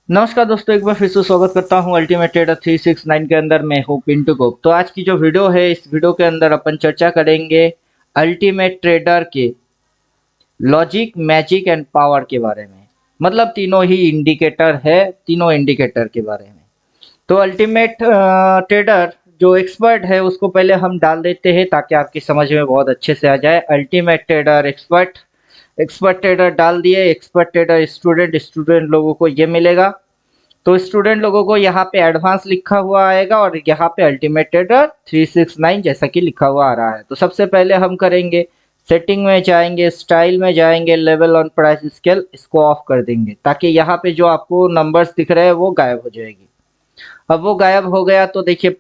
नमस्कार दोस्तों, एक बार फिर से स्वागत करता हूं अल्टीमेट ट्रेडर 369 के अंदर। मैं हूं पिंटू गुप्ता। तो आज की जो वीडियो है, इस वीडियो के अंदर अपन चर्चा करेंगे अल्टीमेट ट्रेडर के लॉजिक, मैजिक एंड पावर के बारे में। मतलब तीनों ही इंडिकेटर है, तीनों इंडिकेटर के बारे में। तो अल्टीमेट ट्रेडर जो एक्सपर्ट है उसको पहले हम डाल देते हैं ताकि आपकी समझ में बहुत अच्छे से आ जाए। Ultimate trader expert, expert trader डाल दिए। एक्सपर्ट ट्रेडर स्टूडेंट, स्टूडेंट लोगों को ये मिलेगा। तो स्टूडेंट लोगों को यहाँ पे एडवांस लिखा हुआ आएगा और यहाँ पे अल्टीमेट ट्रेडर 369 जैसा कि लिखा हुआ आ रहा है। तो सबसे पहले हम करेंगे, सेटिंग में जाएंगे, स्टाइल में जाएंगे, लेवल ऑन प्राइस स्केल, इसको ऑफ कर देंगे ताकि यहाँ पे जो आपको नंबर्स दिख रहे हैं वो गायब हो जाएगी। अब वो गायब हो गया तो देखिए,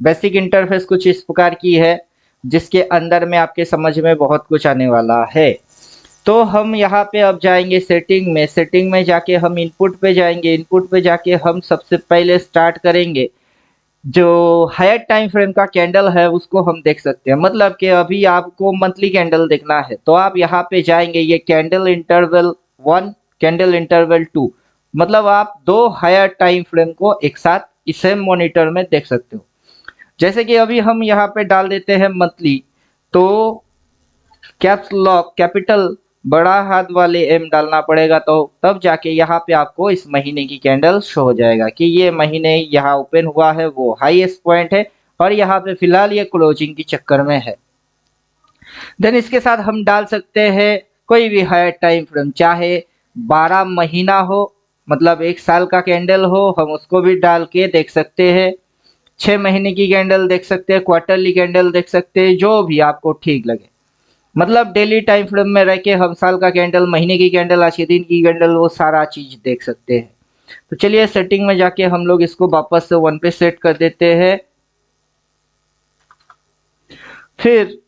बेसिक इंटरफेस कुछ इस प्रकार की है जिसके अंदर में आपके समझ में बहुत कुछ आने वाला है। तो हम यहाँ पे अब जाएंगे सेटिंग में। सेटिंग में जाके हम इनपुट पे जाएंगे। इनपुट पे जाके हम सबसे पहले स्टार्ट करेंगे, जो हायर टाइम फ्रेम का कैंडल है उसको हम देख सकते हैं। मतलब कि अभी आपको मंथली कैंडल देखना है तो आप यहाँ पे जाएंगे, ये कैंडल इंटरवल 1, कैंडल इंटरवल 2। मतलब आप दो हायर टाइम फ्रेम को एक साथ इस सेम मॉनिटर में देख सकते हो। जैसे कि अभी हम यहाँ पे डाल देते हैं मंथली, तो कैप्स लॉक कैपिटल बड़ा हाथ वाले एम डालना पड़ेगा, तो तब जाके यहाँ पे आपको इस महीने की कैंडल शो हो जाएगा कि ये महीने यहाँ ओपन हुआ है, वो हाईएस्ट पॉइंट है और यहाँ पे फिलहाल ये क्लोजिंग की चक्कर में है। देन इसके साथ हम डाल सकते हैं कोई भी हायर टाइम फ्रेम, चाहे 12 महीना हो, मतलब एक साल का कैंडल हो, हम उसको भी डाल के देख सकते हैं। 6 महीने की कैंडल देख सकते हैं, क्वार्टरली कैंडल देख सकते हैं, जो भी आपको ठीक लगे। मतलब डेली टाइम फ्रेम में रह के हम साल का कैंडल, महीने की कैंडल, आज के दिन की कैंडल, वो सारा चीज देख सकते हैं। तो चलिए सेटिंग में जाके हम लोग इसको वापस से 1 पे सेट कर देते हैं। फिर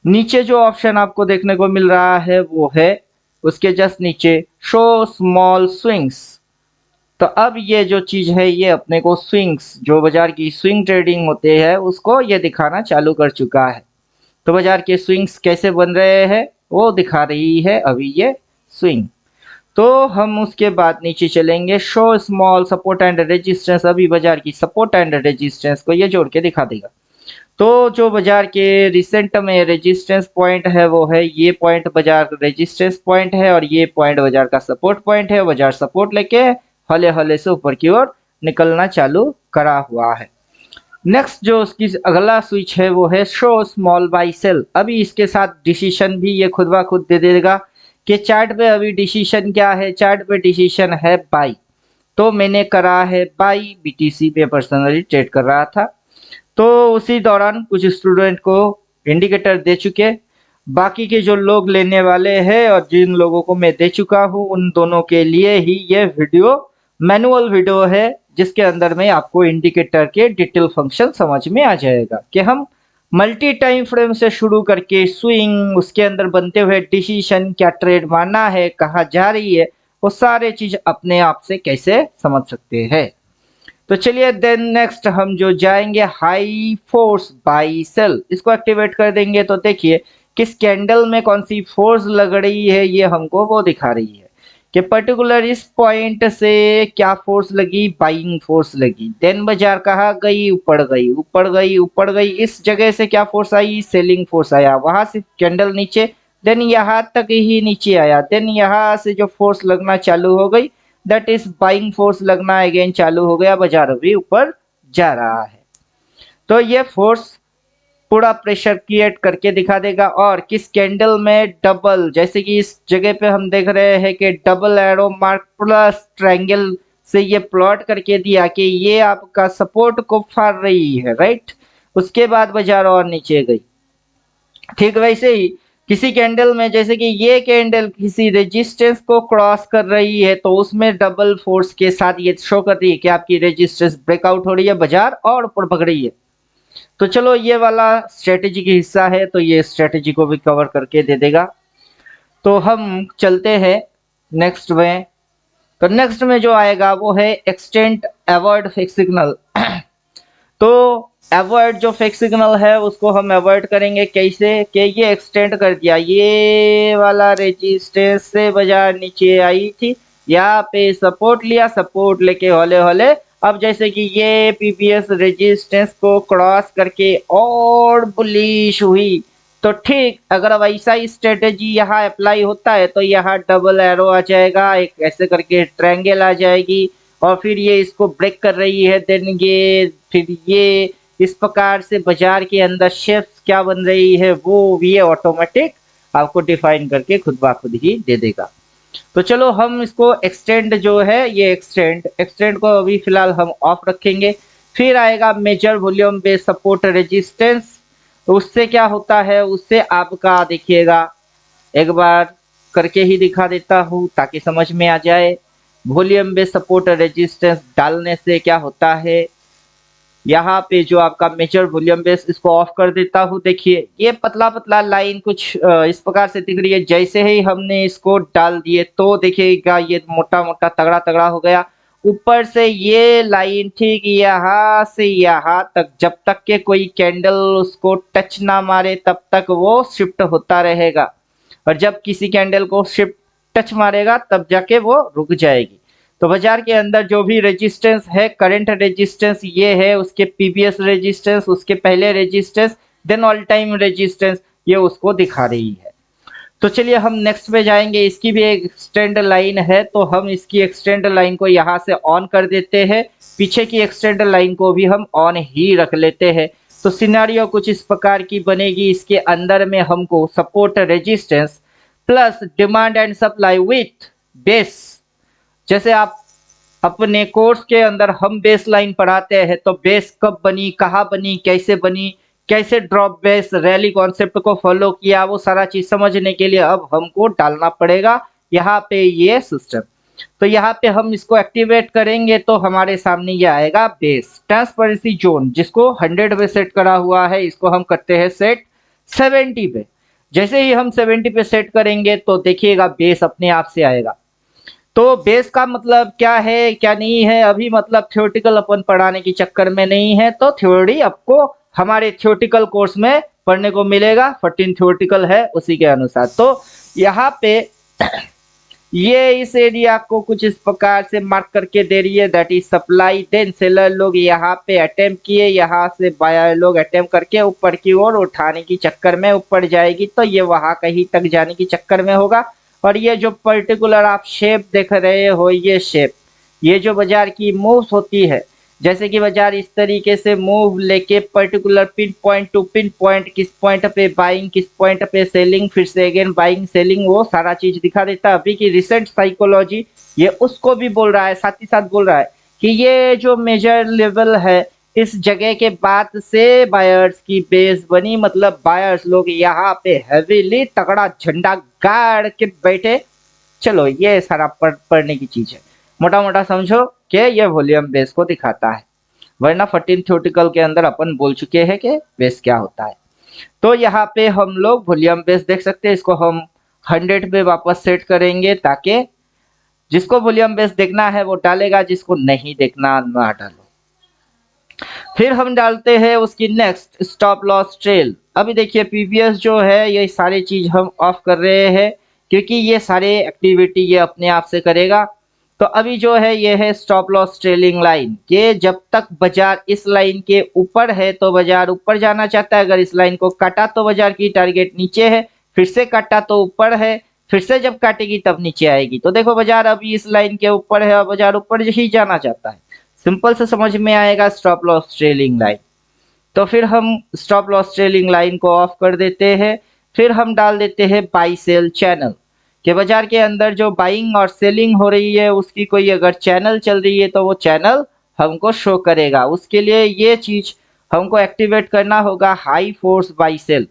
नीचे जो ऑप्शन आपको देखने को मिल रहा है वो है उसके जस्ट नीचे शो स्मॉल स्विंग्स। तो अब ये जो चीज है ये अपने को स्विंग्स, जो बाजार की स्विंग ट्रेडिंग होते हैं उसको ये दिखाना चालू कर चुका है। तो बाजार के स्विंग्स कैसे बन रहे हैं वो दिखा रही है अभी ये स्विंग। तो हम उसके बाद नीचे चलेंगे, show small support and resistance. अभी बाजार की सपोर्ट एंड रेजिस्टेंस को ये जोड़ के दिखा देगा। तो जो बाजार के रिसेंट में रेजिस्टेंस पॉइंट है वो है ये पॉइंट, बाजार रेजिस्टेंस पॉइंट है, और ये पॉइंट बाजार का सपोर्ट पॉइंट है। बाजार सपोर्ट लेके हले हले से ऊपर की ओर निकलना चालू करा हुआ है। नेक्स्ट जो उसकी अगला स्विच है वो है शो स्मॉल बाई सेल। अभी इसके साथ डिसीजन भी ये खुद ब खुद दे देगा कि चार्ट पे अभी डिसीजन क्या है। चार्ट पे डिसीजन है बाई, तो मैंने करा है बाई, बीटीसी पे पर्सनली ट्रेड कर रहा था। तो उसी दौरान कुछ स्टूडेंट को इंडिकेटर दे चुके, बाकी के जो लोग लेने वाले हैं और जिन लोगों को मैं दे चुका हूं उन दोनों के लिए ही ये वीडियो मैनुअल वीडियो है, जिसके अंदर में आपको इंडिकेटर के डिटेल फंक्शन समझ में आ जाएगा कि हम मल्टी टाइम फ्रेम से शुरू करके स्विंग, उसके अंदर बनते हुए डिसीजन, क्या ट्रेड मारना है, कहाँ जा रही है, वो सारे चीज अपने आप से कैसे समझ सकते हैं। तो चलिए देन नेक्स्ट हम जो जाएंगे हाई फोर्स बाई सेल, इसको एक्टिवेट कर देंगे। तो देखिए किस कैंडल में कौन सी फोर्स लग रही है ये हमको वो दिखा रही है कि पर्टिकुलर इस पॉइंट से क्या फोर्स लगी, बाइंग फोर्स लगी। देन बाजार कहाँ गई, ऊपर गई, ऊपर गई, ऊपर गई। इस जगह से क्या फोर्स आई, सेलिंग फोर्स आया, वहां से कैंडल नीचे, देन यहाँ तक ही नीचे आया। देन यहाँ से जो फोर्स लगना चालू हो गई, दैट इज बाइंग फोर्स लगना अगेन चालू हो गया, बाजार अभी ऊपर जा रहा है। तो ये फोर्स पूरा प्रेशर क्रिएट करके दिखा देगा। और किस कैंडल में डबल, जैसे कि इस जगह पे हम देख रहे हैं कि double arrow mark plus triangle से ये प्लॉट करके दिया कि ये आपका सपोर्ट को फाड़ रही है, राइट। उसके बाद बाजार और नीचे गई। ठीक वैसे ही किसी कैंडल में, जैसे कि ये कैंडल किसी रेजिस्टेंस को क्रॉस कर रही है तो उसमें डबल फोर्स के साथ ये शो कर रही है कि आपकी रेजिस्टेंस ब्रेकआउट हो रही है, बाजार और ऊपर भग रही है। तो चलो ये वाला स्ट्रेटेजी की हिस्सा है तो ये स्ट्रेटेजी को भी कवर करके दे देगा। तो हम चलते हैं नेक्स्ट में। तो नेक्स्ट में जो आएगा वो है एक्सटेंड अवॉइड फिक्स सिग्नल। तो अवॉइड जो फिक्स सिग्नल है उसको हम अवॉइड करेंगे कैसे कि ये एक्सटेंड कर दिया, ये वाला रेजिस्टेंस से बाजार नीचे आई थी, यहाँ पे सपोर्ट लिया, सपोर्ट लेके हौले हौले अब जैसे कि ये पीपीएस रेजिस्टेंस को क्रॉस करके और बुलिश हुई, तो ठीक अगर वैसा ही स्ट्रेटेजी यहाँ अप्लाई होता है तो यहाँ डबल एरो आ जाएगा, एक ऐसे करके ट्रायंगल आ जाएगी और फिर ये इसको ब्रेक कर रही है, देन ये फिर ये इस प्रकार से बाजार के अंदर शेप्स क्या बन रही है वो ये ऑटोमेटिक आपको डिफाइन करके खुद ब खुद ही दे देगा। तो चलो हम इसको एक्सटेंड जो है ये एक्सटेंड को अभी फिलहाल हम ऑफ रखेंगे। फिर आएगा major volume base support resistance, तो उससे क्या होता है, उससे आपका देखिएगा एक बार करके ही दिखा देता हूँ ताकि समझ में आ जाए। वॉल्यूम बेस सपोर्ट रेजिस्टेंस डालने से क्या होता है, यहाँ पे जो आपका मेजर वॉल्यूम बेस इसको ऑफ कर देता हूँ। देखिए ये पतला पतला लाइन कुछ इस प्रकार से दिख रही है, जैसे ही हमने इसको डाल दिए तो देखिएगा ये मोटा मोटा तगड़ा तगड़ा हो गया। ऊपर से ये लाइन ठीक यहाँ से यहाँ तक जब तक के कोई कैंडल उसको टच ना मारे तब तक वो शिफ्ट होता रहेगा, और जब किसी कैंडल को शिफ्ट टच मारेगा तब जाके वो रुक जाएगी। तो बाजार के अंदर जो भी रेजिस्टेंस है, करंट रेजिस्टेंस ये है, उसके पीवीएस रेजिस्टेंस, उसके पहले resistance, then all time resistance, ये उसको दिखा रही है। तो चलिए हम नेक्स्ट पे जाएंगे। इसकी भी एक एक्सटेंड लाइन है, तो हम इसकी एक्सटेंड लाइन को यहाँ से ऑन कर देते हैं, पीछे की एक्सटेंड लाइन को भी हम ऑन ही रख लेते हैं। तो सिनेरियो कुछ इस प्रकार की बनेगी, इसके अंदर में हमको support resistance plus demand and supply with base, जैसे आप अपने कोर्स के अंदर हम बेस लाइन पढ़ाते हैं तो बेस कब बनी, कहाँ बनी, कैसे ड्रॉप बेस रैली कॉन्सेप्ट को फॉलो किया, वो सारा चीज समझने के लिए अब हमको डालना पड़ेगा यहाँ पे ये सिस्टम। तो यहाँ पे हम इसको एक्टिवेट करेंगे तो हमारे सामने ये आएगा बेस ट्रांसपेरेंसी जोन, जिसको 100 पे सेट करा हुआ है, इसको हम करते हैं सेट 70 पे। जैसे ही हम 70 पे सेट करेंगे तो देखिएगा बेस अपने आप से आएगा। तो बेस का मतलब क्या है क्या नहीं है, अभी मतलब थ्योरेटिकल अपन पढ़ाने के चक्कर में नहीं है, तो थ्योरी आपको हमारे थ्योरेटिकल कोर्स में पढ़ने को मिलेगा, 14 थ्योरेटिकल है उसी के अनुसार। तो यहाँ पे ये इस एरिया को कुछ इस प्रकार से मार्क करके दे रही है, that is supply. Then seller लोग यहाँ पे अटेम्प्ट किए, यहाँ से बायर लोग अटेम्प्ट करके ऊपर की ओर उठाने की चक्कर में ऊपर जाएगी, तो ये वहां कहीं तक जाने की चक्कर में होगा। और ये जो पर्टिकुलर आप शेप देख रहे हो, ये शेप, ये जो बाजार की मूव्स होती है, जैसे कि बाजार इस तरीके से मूव लेके particular pin point two pin point, किस पॉइंट पे बाइंग, किस पॉइंट पे सेलिंग, फिर से अगेन बाइंग सेलिंग, वो सारा चीज दिखा देता है। अभी की रिसेंट साइकोलॉजी ये उसको भी बोल रहा है, साथ ही साथ बोल रहा है कि ये जो मेजर लेवल है, इस जगह के बाद से बायर्स की बेस बनी, मतलब बायर्स लोग यहाँ पे हैवीली तगड़ा झंडा गाड़ के बैठे। चलो ये सारा पढ़ने की चीज है, मोटा मोटा समझो कि ये वॉल्यूम बेस को दिखाता है, वरना 14 थ्योरेटिकल के अंदर अपन बोल चुके हैं कि बेस क्या होता है। तो यहाँ पे हम लोग वॉल्यूम बेस देख सकते हैं, इसको हम 100 पे वापस सेट करेंगे ताकि जिसको वॉल्यूम बेस देखना है वो डालेगा, जिसको नहीं देखना ना डालो। फिर हम डालते हैं उसकी नेक्स्ट स्टॉप लॉस ट्रेल। अभी देखिए पीवीएस जो है ये सारी चीज हम ऑफ कर रहे हैं क्योंकि ये सारे एक्टिविटी ये अपने आप से करेगा। तो अभी जो है ये है स्टॉप लॉस ट्रेलिंग लाइन, के जब तक बाजार इस लाइन के ऊपर है तो बाजार ऊपर जाना चाहता है, अगर इस लाइन को काटा तो बाजार की टारगेट नीचे है, फिर से काटा तो ऊपर है, फिर से जब काटेगी तब नीचे आएगी। तो देखो बाजार अभी इस लाइन के ऊपर है और बाजार ऊपर ही जाना चाहता है, सिंपल से समझ में आएगा स्टॉप लॉस ट्रेलिंग लाइन। तो फिर हम स्टॉप लॉस ट्रेलिंग लाइन को ऑफ कर देते हैं। फिर हम डाल देते हैं बाई सेल चैनल, कि बाजार के अंदर जो बाइंग और सेलिंग हो रही है उसकी कोई अगर चैनल चल रही है तो वो चैनल हमको शो करेगा। उसके लिए ये चीज हमको एक्टिवेट करना होगा, हाई फोर्स बाई सेल।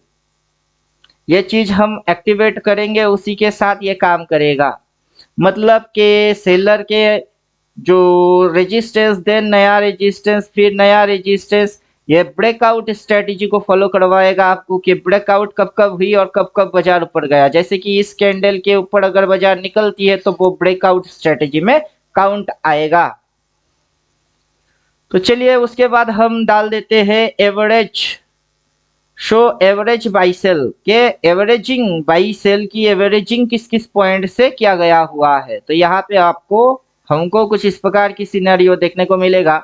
ये चीज हम एक्टिवेट करेंगे, उसी के साथ ये काम करेगा। मतलब के सेलर के जो रेजिस्टेंस, देन नया रेजिस्टेंस, फिर नया रेजिस्टेंस, ये ब्रेकआउट स्ट्रेटेजी को फॉलो करवाएगा आपको कि ब्रेकआउट कब कब हुई और कब कब बाजार ऊपर गया। जैसे कि इस कैंडल के ऊपर अगर बाजार निकलती है तो वो ब्रेकआउट स्ट्रेटेजी में काउंट आएगा। तो चलिए उसके बाद हम डाल देते हैं average show average buy sell के एवरेजिंग बाई सेल की एवरेजिंग किस किस पॉइंट से किया गया हुआ है। तो यहाँ पे आपको हमको कुछ इस प्रकार की सिनेरियो देखने को मिलेगा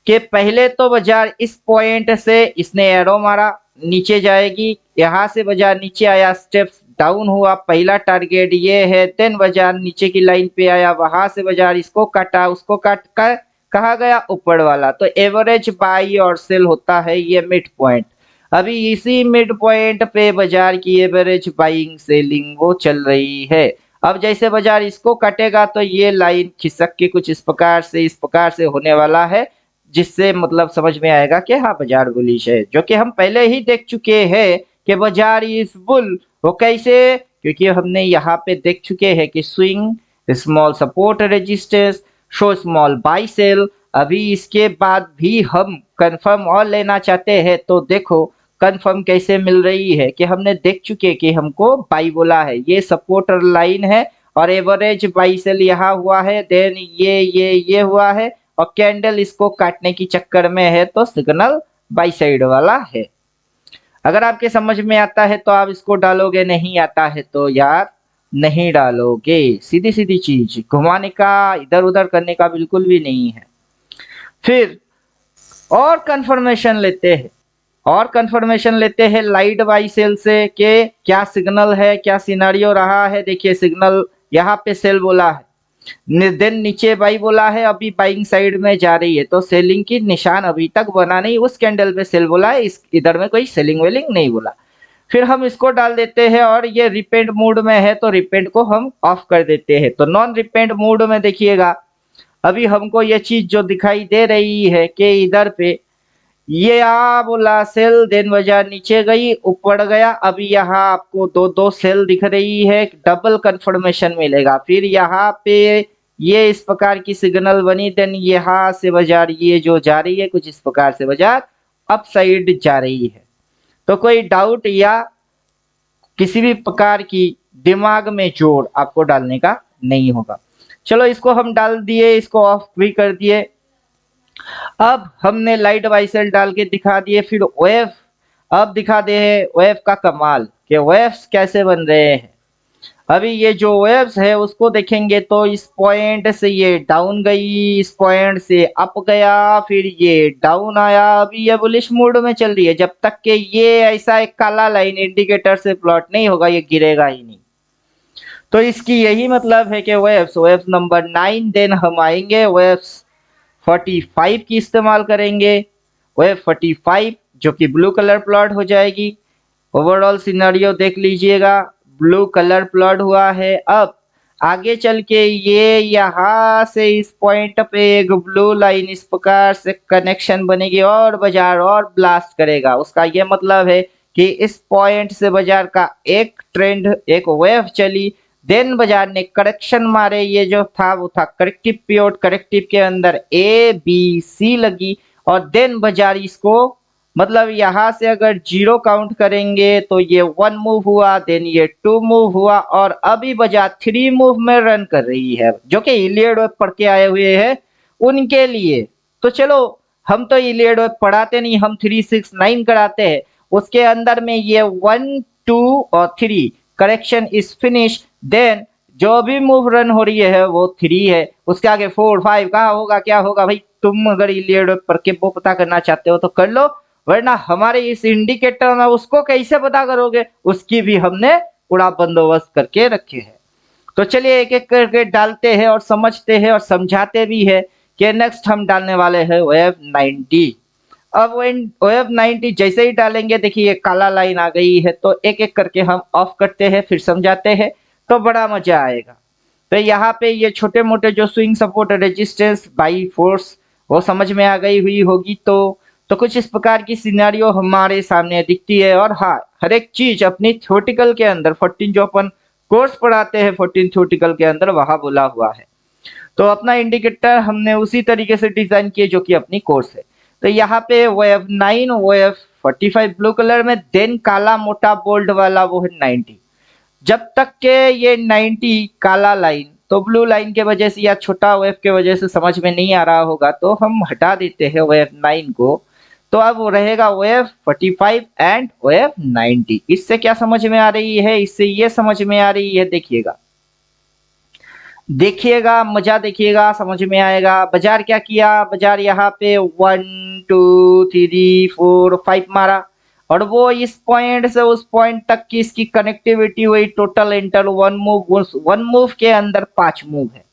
कि पहले तो बाजार इस पॉइंट से इसने एरो मारा, नीचे जाएगी, यहाँ से बाजार नीचे आया, स्टेप्स डाउन हुआ, पहला टारगेट ये है, देन बाजार नीचे की लाइन पे आया, वहां से बाजार इसको काटा, उसको काट कर कहा गया ऊपर वाला। तो एवरेज बाई और सेल होता है ये मिड पॉइंट। अभी इसी मिड पॉइंट पे बाजार की एवरेज बाइंग सेलिंग वो चल रही है। अब जैसे बाजार इसको कटेगा तो ये लाइन खिसक के कुछ इस प्रकार से होने वाला है, जिससे मतलब समझ में आएगा कि हाँ बाजार बुलिश है, जो कि हम पहले ही देख चुके हैं कि बाजार इज बुल। वो कैसे? क्योंकि हमने यहाँ पे देख चुके हैं कि swing, small support resistance, show small buy sell. अभी इसके बाद भी हम कंफर्म और लेना चाहते हैं तो देखो कंफर्म कैसे मिल रही है कि हमने देख चुके कि हमको बाई बोला है, ये सपोर्टर लाइन है और एवरेज बाई सेल यहाँ हुआ है, देन ये हुआ है और कैंडल इसको काटने की चक्कर में है तो सिग्नल बाई साइड वाला है। अगर आपके समझ में आता है तो आप इसको डालोगे, नहीं आता है तो यार नहीं डालोगे। सीधी सीधी चीज, घुमाने का इधर उधर करने का बिल्कुल भी नहीं है। फिर और कंफर्मेशन लेते हैं, लाइट बाई सेल से कि क्या सिग्नल है, क्या सिनारियो रहा है। देखिए सिग्नल यहाँ पे सेल बोला है, देन नीचे बाई बोला है, अभी बाइंग साइड में जा रही है तो सेलिंग की निशान अभी तक बना नहीं, उस कैंडल पे सेल बोला है, इस इधर में कोई सेलिंग वेलिंग नहीं बोला। फिर हम इसको डाल देते हैं और ये रिपेंट मोड में है तो रिपेंट को हम ऑफ कर देते हैं। तो नॉन रिपेंट मोड में देखिएगा अभी हमको ये चीज जो दिखाई दे रही है कि इधर पे ये आ बोला सेल, देन बाजार नीचे गई, ऊपर गया, अभी यहाँ आपको दो दो सेल दिख रही है, डबल कंफर्मेशन मिलेगा। फिर यहाँ पे ये इस प्रकार की सिग्नल बनी, देन यहाँ से बाजार ये जो जा रही है कुछ इस प्रकार से बाजार अप साइड जा रही है। तो कोई डाउट या किसी भी प्रकार की दिमाग में जोर आपको डालने का नहीं होगा। चलो इसको हम डाल दिए, इसको ऑफ भी कर दिए। अब हमने लाइट बाई सेल डाल के दिखा दिए। फिर वेव, अब दिखा दे वेव का कमाल कि वेव्स कैसे बन रहे हैं। अभी ये जो वेव्स है उसको देखेंगे तो इस पॉइंट से ये डाउन गई, इस पॉइंट से अप गया, फिर ये डाउन आया, अभी ये बुलिश मोड में चल रही है। जब तक कि ये ऐसा एक काला लाइन इंडिकेटर से प्लॉट नहीं होगा ये गिरेगा ही नहीं। तो इसकी यही मतलब है कि वेव्स नंबर 9, देन हम आएंगे वेव्स 45 की इस्तेमाल करेंगे। वेव 45 जो कि ब्लू कलर प्लॉट हो जाएगी। ओवरऑल सिनेरियो देख लीजिएगा, ब्लू कलर प्लॉट हुआ है। अब आगे चल के ये यहाँ से इस पॉइंट पे एक ब्लू लाइन इस प्रकार से कनेक्शन बनेगी और बाजार और ब्लास्ट करेगा। उसका ये मतलब है कि इस पॉइंट से बाजार का एक ट्रेंड, एक वेव चली, देन बाजार ने करेक्शन मारे, ये जो था वो था करेक्टिव पीरियड, करेक्टिव के अंदर ए बी सी लगी और देन बाजार इसको मतलब यहाँ से अगर 0 काउंट करेंगे तो ये 1 मूव हुआ, देन ये 2 मूव हुआ और अभी बाजार 3 मूव में रन कर रही है, जो कि इलियड वेब पढ़ के आए हुए हैं उनके लिए। तो चलो हम तो इलियड वेब पढ़ाते नहीं, हम 3 6 9 कराते हैं। उसके अंदर में ये 1 2 और 3 करेक्शन इज फिनिश, देन जो भी मूव रन हो रही है वो 3 है, उसके आगे 4 5 कहाँ होगा, क्या होगा भाई। तुम अगर इलियड वेब पढ़ के वो पता करना चाहते हो तो कर लो, वरना हमारे इस इंडिकेटर में उसको कैसे पता करोगे, उसकी भी हमने पूरा बंदोबस्त करके रखे हैं। तो चलिए एक एक करके डालते हैं और समझते हैं और समझाते भी है कि नेक्स्ट हम डालने वाले हैं वेव 90। अब वेव 90 जैसे ही डालेंगे देखिए ये काला लाइन आ गई है, तो एक एक करके हम ऑफ करते हैं फिर समझाते हैं तो बड़ा मजा आएगा। तो यहाँ पे ये छोटे मोटे जो swing support resistance by force वो समझ में आ गई हुई होगी। तो कुछ इस प्रकार की सिनेरियो हमारे सामने दिखती है। और हाँ, हर एक चीज अपनी थ्योरेटिकल के अंदर 14 जो अपन कोर्स पढ़ाते हैं 14 थ्योरेटिकल के अंदर वहां बोला हुआ है। तो अपना इंडिकेटर हमने उसी तरीके से डिजाइन किए जो कि अपनी कोर्स है। तो यहाँ पे वेव 9, वेव 45 ब्लू कलर में, देन काला मोटा बोल्ड वाला वो है 90। जब तक के ये 90 काला लाइन तो ब्लू लाइन के वजह से या छोटा वेव के वजह से समझ में नहीं आ रहा होगा तो हम हटा देते हैं वेव 9 को। तो अब वो रहेगा OF 45 एंड OF 90। इससे क्या समझ में आ रही है? इससे ये समझ में आ रही है, देखिएगा देखिएगा, मजा देखिएगा, समझ में आएगा। बाजार क्या किया? बाजार यहाँ पे 1 2 3 4 5 मारा और वो इस पॉइंट से उस पॉइंट तक की इसकी कनेक्टिविटी हुई। टोटल इंटर वन मूव के अंदर 5 मूव है।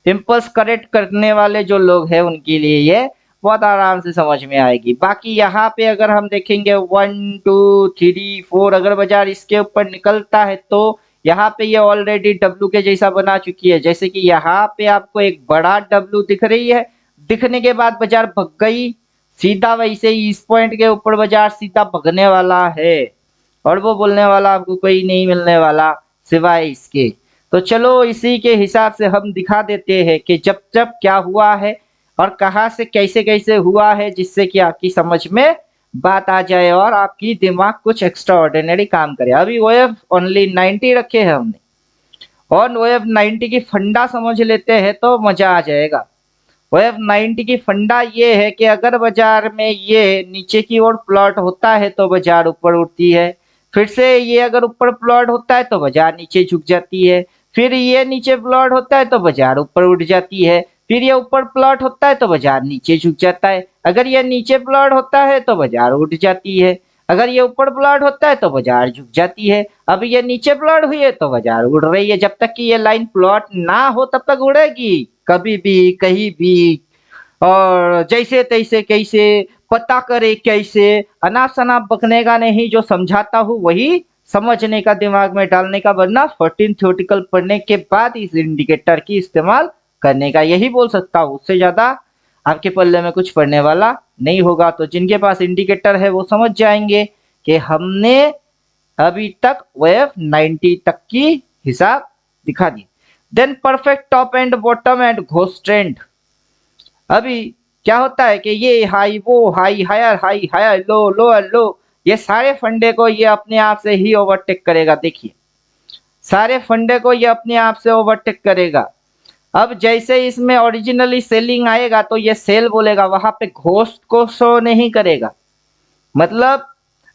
इम्पल्स करेक्ट करने वाले जो लोग हैं उनके लिए ये बहुत आराम से समझ में आएगी। बाकी यहाँ पे अगर हम देखेंगे 1 2 3 4, अगर बाजार इसके ऊपर निकलता है तो यहाँ पे ये ऑलरेडी डब्ल्यू के जैसा बना चुकी है। जैसे कि यहाँ पे आपको एक बड़ा डब्ल्यू दिख रही है, दिखने के बाद बाजार भग गई सीधा, वैसे ही इस पॉइंट के ऊपर बाजार सीधा भगने वाला है और वो बोलने वाला आपको कोई नहीं मिलने वाला सिवाय इसके। तो चलो इसी के हिसाब से हम दिखा देते हैं कि जब जब क्या हुआ है और कहाँ से कैसे कैसे हुआ है, जिससे कि आपकी समझ में बात आ जाए और आपकी दिमाग कुछ एक्स्ट्रा ऑर्डिनरी काम करे। अभी OF ओनली 90 रखे हैं हमने और OF 90 की फंडा समझ लेते हैं तो मजा आ जाएगा। OF 90 की फंडा ये है कि अगर बाजार में ये नीचे की ओर प्लॉट होता है तो बाजार ऊपर उठती है, फिर से ये अगर ऊपर प्लॉट होता है तो बाजार नीचे झुक जाती है, फिर ये नीचे प्लॉट होता है तो बाजार ऊपर उठ जाती है, फिर ये ऊपर प्लॉट होता है तो बाजार नीचे झुक जाता है, अगर ये नीचे प्लॉट होता है तो बाजार उठ जाती है, अगर ये ऊपर प्लॉट होता है तो बाजार झुक जाती है। अब ये नीचे प्लॉट हुई है तो बाजार उड़ रही है। जब तक कि ये लाइन प्लॉट ना हो तब तक उड़ेगी, कभी भी कहीं भी और जैसे तैसे कैसे पता करे कैसे, अनाप शनाप बकने का नहीं, जो समझाता हूँ वही समझने का, दिमाग में डालने का, वरना 14 थ्योरेटिकल पढ़ने के बाद इस इंडिकेटर की इस्तेमाल करने का, यही बोल सकता हूँ। उससे ज्यादा आपके पल्ले में कुछ पढ़ने वाला नहीं होगा। तो जिनके पास इंडिकेटर है वो समझ जाएंगे कि हमने अभी तक OF 90 तक की हिसाब दिखा दी। Then perfect top and bottom and ghost trend. अभी क्या होता है कि ये हाई वो high, higher low, lower low, ये सारे फंडे को ये अपने आप से ही ओवरटेक करेगा। देखिए सारे फंडे को ये अपने आप से ओवरटेक करेगा। अब जैसे इसमें ओरिजिनली सेलिंग आएगा तो ये सेल बोलेगा, वहां पे घोस्ट को शो नहीं करेगा। मतलब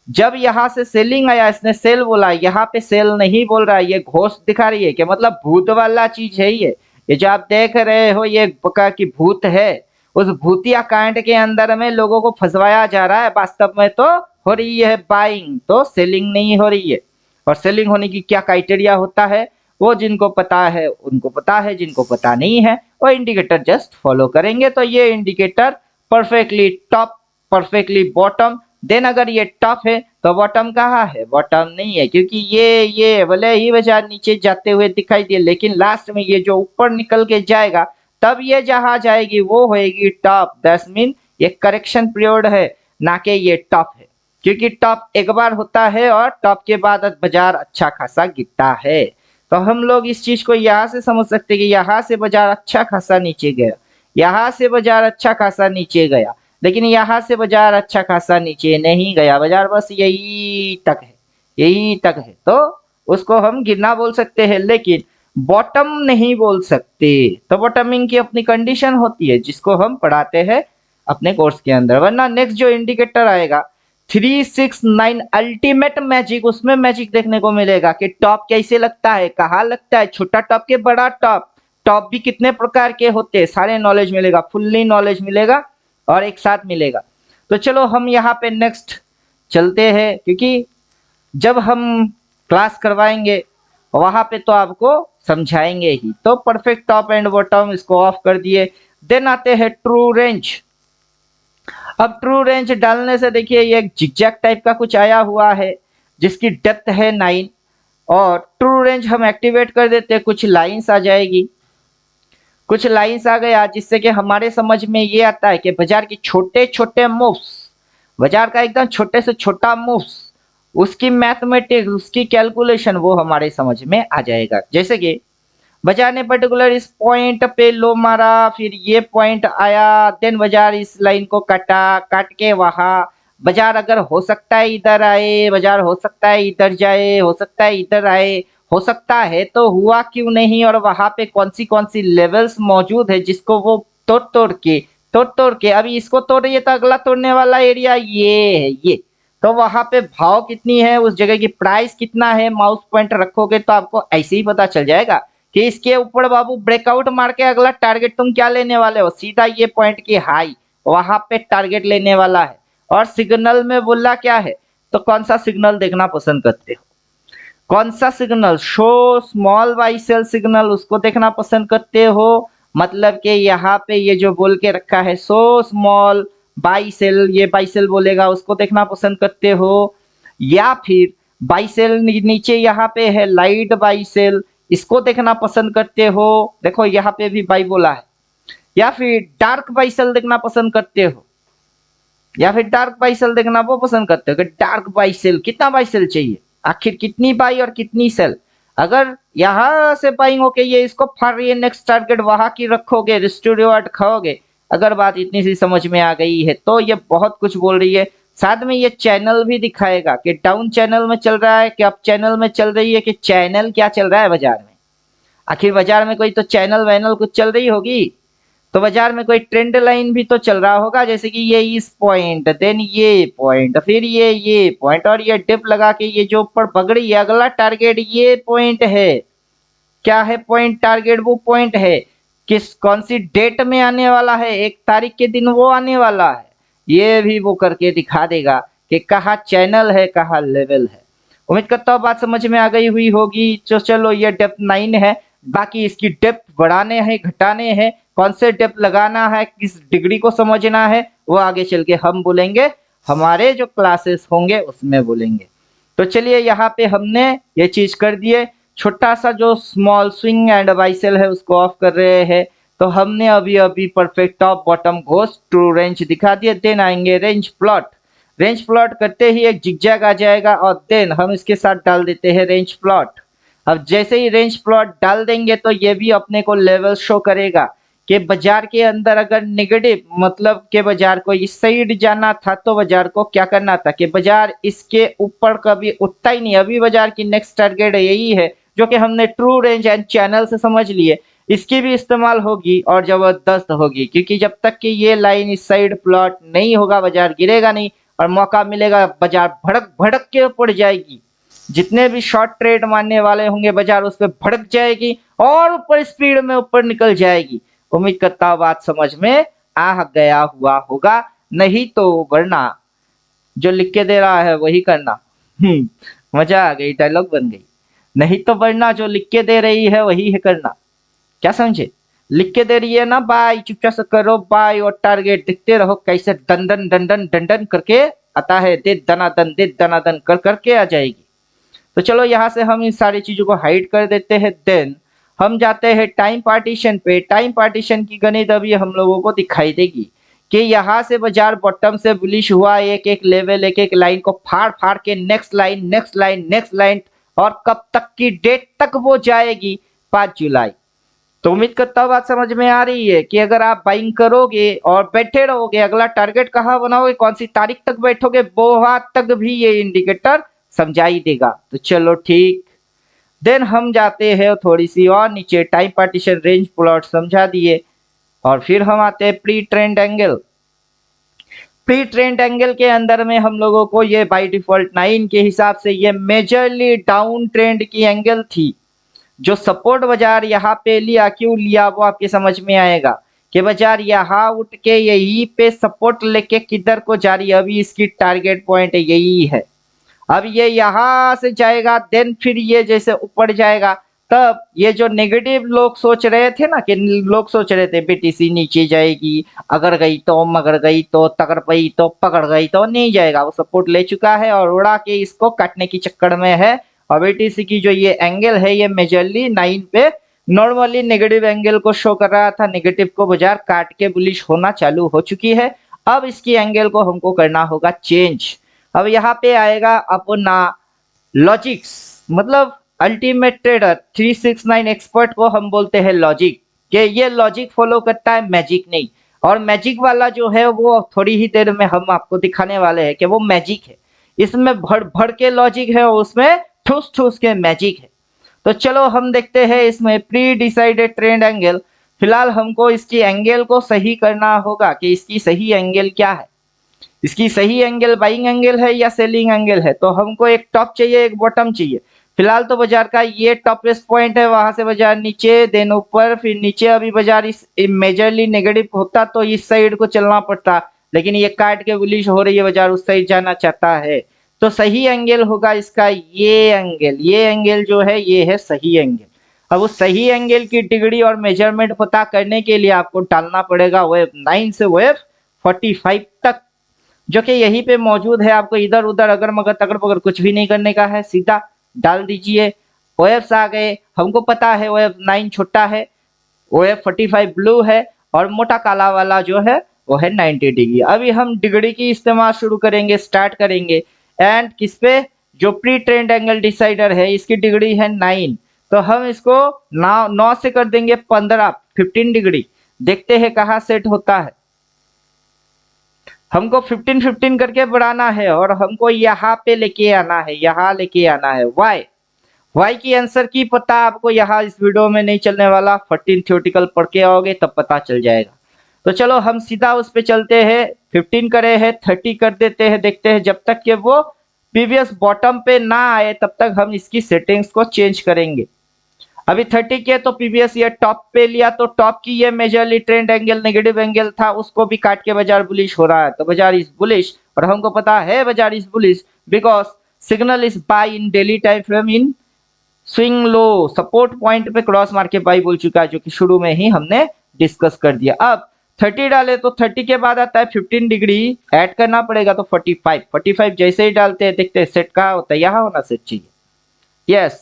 जब यहाँ से सेलिंग आया इसने सेल बोला, यहाँ पे सेल नहीं बोल रहा है, ये घोस्ट दिखा रही है कि मतलब भूत वाला चीज है ये जो आप देख रहे हो ये प्रकार की भूत है। उस भूतिया कांड के अंदर में लोगों को फंसवाया जा रहा है। वास्तव में तो हो रही है बाइंग, तो सेलिंग नहीं हो रही है। और सेलिंग होने की क्या क्राइटेरिया होता है वो जिनको पता है उनको पता है, जिनको पता नहीं है वो इंडिकेटर जस्ट फॉलो करेंगे। तो ये indicator perfectly top, perfectly bottom. Then अगर ये टॉप है तो बॉटम कहाँ है? बॉटम नहीं है, क्योंकि ये भले ही बाजार नीचे जाते हुए दिखाई दिए, लेकिन लास्ट में ये जो ऊपर निकल के जाएगा तब ये जहां जाएगी वो होएगी टॉप। दैट्स मीन ये करेक्शन पीरियड है, ना कि ये टॉप है, क्योंकि टॉप एक बार होता है और टॉप के बाद बाजार अच्छा खासा गिरता है। तो हम लोग इस चीज को यहाँ से समझ सकते हैं कि यहाँ से बाजार अच्छा खासा नीचे गया, यहाँ से बाजार अच्छा खासा नीचे गया, लेकिन यहाँ से बाजार अच्छा खासा नीचे नहीं गया, बाजार बस यही तक है, यही तक है। तो उसको हम गिरना बोल सकते हैं, लेकिन बॉटम नहीं बोल सकते। तो बॉटमिंग की अपनी कंडीशन होती है जिसको हम पढ़ाते हैं अपने कोर्स के अंदर। वरना नेक्स्ट जो इंडिकेटर आएगा 369 अल्टीमेट मैजिक, उसमें मैजिक देखने को मिलेगा कि टॉप कैसे लगता है, कहाँ लगता है, छोटा टॉप के बड़ा टॉप, टॉप भी कितने प्रकार के होते हैं, सारे नॉलेज मिलेगा, फुल्ली नॉलेज मिलेगा और एक साथ मिलेगा। तो चलो हम यहाँ पे नेक्स्ट चलते हैं, क्योंकि जब हम क्लास करवाएंगे वहां पे तो आपको समझाएंगे ही। तो परफेक्ट टॉप एंड बॉटम इसको ऑफ कर दिए। देन आते हैं ट्रू रेंज। अब ट्रू रेंज डालने से देखिए ये एक जिगजैग टाइप का कुछ आया हुआ है जिसकी डेप्थ है 9 और ट्रू रेंज हम एक्टिवेट कर देते हैं, कुछ लाइंस आ जाएगी, कुछ लाइंस आ गया, जिससे कि हमारे समझ में ये आता है कि बाजार के छोटे छोटे मूव्स, बाजार का एकदम छोटे से छोटा मूव्स, उसकी मैथमेटिक्स, उसकी कैलकुलेशन वो हमारे समझ में आ जाएगा। जैसे कि बाजार ने पर्टिकुलर इस पॉइंट पे लो मारा, फिर ये पॉइंट आया, देन बाजार इस लाइन को काटा, काट के वहां बाजार अगर हो सकता है इधर आए, बाजार हो सकता है इधर जाए, हो सकता है इधर आए, हो सकता है तो हुआ क्यों नहीं, और वहां पे कौन सी लेवल्स मौजूद है जिसको वो तोड़ तोड़ के तोड़ तोड़ के, अभी इसको तोड़िए तो अगला तोड़ने वाला एरिया ये है, ये तो वहां पे भाव कितनी है, उस जगह की प्राइस कितना है, माउस पॉइंट रखोगे तो आपको ऐसे ही पता चल जाएगा कि इसके ऊपर बाबू ब्रेकआउट मार के अगला टारगेट तुम क्या लेने वाले हो, सीधा ये पॉइंट की हाई वहां पे टारगेट लेने वाला है। और सिग्नल में बोला क्या है, तो कौन सा सिग्नल देखना पसंद करते हो, कौन सा signal, show small buy sell signal, उसको देखना पसंद करते हो, मतलब कि यहाँ पे ये जो बोल के रखा है सो स्मॉल बाई सेल, ये बाई सेल बोलेगा उसको देखना पसंद करते हो, या फिर बाई सेल नीचे यहाँ पे है लाइट बाई सेल, इसको देखना पसंद करते हो, देखो यहाँ पे भी बाई बोला है, या फिर डार्क बाई सेल देखना पसंद करते हो, या फिर डार्क बाई सेल देखना वो पसंद करते हो कि डार्क बाई सेल, कितना बाई सेल चाहिए, आखिर कितनी बाई और कितनी सेल, अगर यहां से बाइंग होके ये इसको फाड़ रही है, नेक्स्ट टारगेट वहां की रखोगे, रिस्क टू रिवॉर्ड खाओगे। अगर बात इतनी सी समझ में आ गई है तो ये बहुत कुछ बोल रही है। साथ में ये चैनल भी दिखाएगा कि डाउन चैनल में चल रहा है कि अप चैनल में चल रही है, कि चैनल क्या चल रहा है बाजार में, आखिर बाजार में कोई तो चैनल वैनल कुछ चल रही होगी, तो बाजार में कोई ट्रेंड लाइन भी तो चल रहा होगा, जैसे कि ये इस पॉइंट, देन ये पॉइंट, फिर ये पॉइंट, और ये डिप लगा के ये जो ऊपर पकड़ी है, अगला टारगेट ये पॉइंट है, क्या है पॉइंट, टारगेट वो पॉइंट है, किस कौन सी डेट में आने वाला है, 1 तारीख के दिन वो आने वाला है, ये भी वो करके दिखा देगा कि कहाँ चैनल है कहाँ लेवल है। उम्मीद करता हूँ बात समझ में आ गई हुई होगी। तो चलो ये डेप्थ 9 है, बाकी इसकी डेप्थ बढ़ाने हैं घटाने हैं, कौन से डेप्थ लगाना है, किस डिग्री को समझना है, वो आगे चल के हम बोलेंगे, हमारे जो क्लासेस होंगे उसमें बोलेंगे। तो चलिए यहाँ पे हमने ये चीज कर दिए, छोटा सा जो small swing and buy sell है उसको ऑफ कर रहे हैं। तो हमने अभी अभी perfect top bottom ghost true range दिखा दिया। देन आएंगे रेंज प्लॉट, रेंज प्लॉट करते ही एक जिगजैग आ जाएगा और देन हम इसके साथ डाल देते हैं रेंज प्लॉट। अब जैसे ही रेंज प्लॉट डाल देंगे तो ये भी अपने को लेवल शो करेगा कि बाजार के अंदर अगर नेगेटिव मतलब के बाजार को इस साइड जाना था तो बाजार को क्या करना था कि बाजार इसके ऊपर कभी उठता ही नहीं। अभी बाजार की नेक्स्ट टारगेट यही है जो कि हमने ट्रू रेंज एंड चैनल से समझ लिए, इसकी भी इस्तेमाल होगी और जबरदस्त होगी, क्योंकि जब तक कि ये लाइन इस साइड प्लॉट नहीं होगा बाजार गिरेगा नहीं और मौका मिलेगा बाजार भड़क भड़क के ऊपर जाएगी। जितने भी शॉर्ट ट्रेड मारने वाले होंगे बाजार उस पर भड़क जाएगी और ऊपर स्पीड में ऊपर निकल जाएगी। उम्मीद करता हूँ बात समझ में आ गया हुआ होगा, नहीं तो वरना जो लिख के दे रहा है वही करना। मजा आ गई, डायलॉग बन गई। नहीं तो वरना जो लिख के दे रही है वही है करना, क्या समझे, लिख के दे रही है ना बाय, चुपचाप से करो बाय और टारगेट दिखते रहो कैसे दंडन दंडन दंडन करके आता है, दे दनादन कर करके आ जाएगी। तो चलो यहाँ से हम इन सारी चीजों को हाइड कर देते हैं। देन हम जाते हैं टाइम पार्टीशन पे। टाइम पार्टीशन की गणित अभी हम लोगों को दिखाई देगी कि यहाँ से बाजार बॉटम से बुलिश हुआ, एक एक लेवल एक एक लाइन को फाड़ फाड़ के next line next line next line, और कब तक की डेट तक वो जाएगी, 5 जुलाई। तो उम्मीद करता हूँ बात समझ में आ रही है कि अगर आप बाइंग करोगे और बैठे रहोगे, अगला टारगेट कहाँ बनाओगे, कौन सी तारीख तक बैठोगे, वो तक भी ये इंडिकेटर समझा ही देगा। तो चलो ठीक, देन हम जाते हैं थोड़ी सी और नीचे, टाइम पार्टीशन रेंज प्लॉट समझा दिए और फिर हम आते हैं pre trend angle. Pre trend angle के अंदर में हम लोगों को ये बाय डिफॉल्ट 9 के हिसाब से ये मेजरली डाउन ट्रेंड की एंगल थी। जो सपोर्ट बाजार यहाँ पे लिया, क्यों लिया वो आपके समझ में आएगा कि बाजार यहाँ उठ के यही पे सपोर्ट लेके किधर को जा रही है, अभी इसकी टारगेट पॉइंट यही है। अब ये यहाँ से जाएगा, देन फिर ये जैसे ऊपर जाएगा, तब ये जो नेगेटिव लोग सोच रहे थे ना, कि लोग सोच रहे थे बीटीसी नीचे जाएगी, अगर गई तो मगर गई तो तगड़ गई तो पकड़ गई तो नहीं जाएगा, वो सपोर्ट ले चुका है और उड़ा के इसको काटने की चक्कर में है। और बीटीसी की जो ये एंगल है ये मेजरली 9 पे नॉर्मली नेगेटिव एंगल को शो कर रहा था, नेगेटिव को बाजार काट के बुलिश होना चालू हो चुकी है। अब इसकी एंगल को हमको करना होगा चेंज। अब यहाँ पे आएगा अपना लॉजिक्स, मतलब अल्टीमेट ट्रेडर 369 एक्सपर्ट को हम बोलते हैं लॉजिक, कि ये लॉजिक फॉलो करता है, मैजिक नहीं। और मैजिक वाला जो है वो थोड़ी ही देर में हम आपको दिखाने वाले हैं कि वो मैजिक है, इसमें भड़ भड़ के लॉजिक है और उसमें ठूस ठूस के मैजिक है। तो चलो हम देखते हैं इसमें प्री डिसाइडेड ट्रेंड एंगल। फिलहाल हमको इसकी एंगल को सही करना होगा कि इसकी सही एंगल क्या है, इसकी सही एंगल बाइंग एंगल है या सेलिंग एंगल है। तो हमको एक टॉप चाहिए, एक बॉटम चाहिए। फिलहाल तो बाजार का ये टॉपेस्ट पॉइंट है, वहां से बाजार नीचे, देन ऊपर, फिर नीचे। अभी बाजार इस मेजरली नेगेटिव होता तो इस साइड को चलना पड़ता, लेकिन ये काट के बुलिश हो रही है, बाजार उस साइड जाना चाहता है। तो सही एंगल होगा इसका ये एंगल, ये एंगल जो है ये है सही एंगल। अब उस सही एंगल की डिग्री और मेजरमेंट पता करने के लिए आपको डालना पड़ेगा वेव 9 से वेव 45 तक, जो कि यहीं पे मौजूद है। आपको इधर उधर अगर मगर तगर बगर कुछ भी नहीं करने का है, सीधा डाल दीजिए। वेव्स आ गए, हमको पता है वेव 9 छोटा है, वेव 45 ब्लू है, और मोटा काला वाला जो है वो है 90 डिग्री। अभी हम डिग्री की इस्तेमाल शुरू करेंगे, स्टार्ट करेंगे। एंड किस पे, जो प्री ट्रेंड एंगल डिसाइडर है इसकी डिग्री है 9, तो हम इसको 9 से कर देंगे 15 डिग्री। देखते हैं कहाँ सेट होता है। हमको 15 करके बढ़ाना है और हमको यहाँ पे लेके आना है, यहाँ लेके आना है। वाई की आंसर की पता आपको यहाँ इस वीडियो में नहीं चलने वाला, 14 थ्योरेटिकल पढ़ के आओगे तब पता चल जाएगा। तो चलो हम सीधा उस पे चलते हैं। 15 करे हैं, 30 कर देते हैं, देखते हैं जब तक कि वो प्रीवियस बॉटम पे ना आए तब तक हम इसकी सेटिंग्स को चेंज करेंगे। अभी 30 किया तो प्रीवियस ईयर टॉप पे लिया, तो टॉप की ये majorly trend angle negative angle था, उसको भी काट के बाजार बुलिश हो रहा है। तो बाजार इज बुलिश, और हमको पता है बाजार is bullish because signal is by in daily time frame in swing low. Support point पे क्रॉस मार के बाई बोल चुका है, जो कि शुरू में ही हमने डिस्कस कर दिया। अब 30 डाले तो 30 के बाद आता है 15 डिग्री ऐड करना पड़ेगा, तो 45 जैसे ही डालते हैं देखते हैं सेट कहाँ होता है, यहाँ होना सेट चाहिए। यस,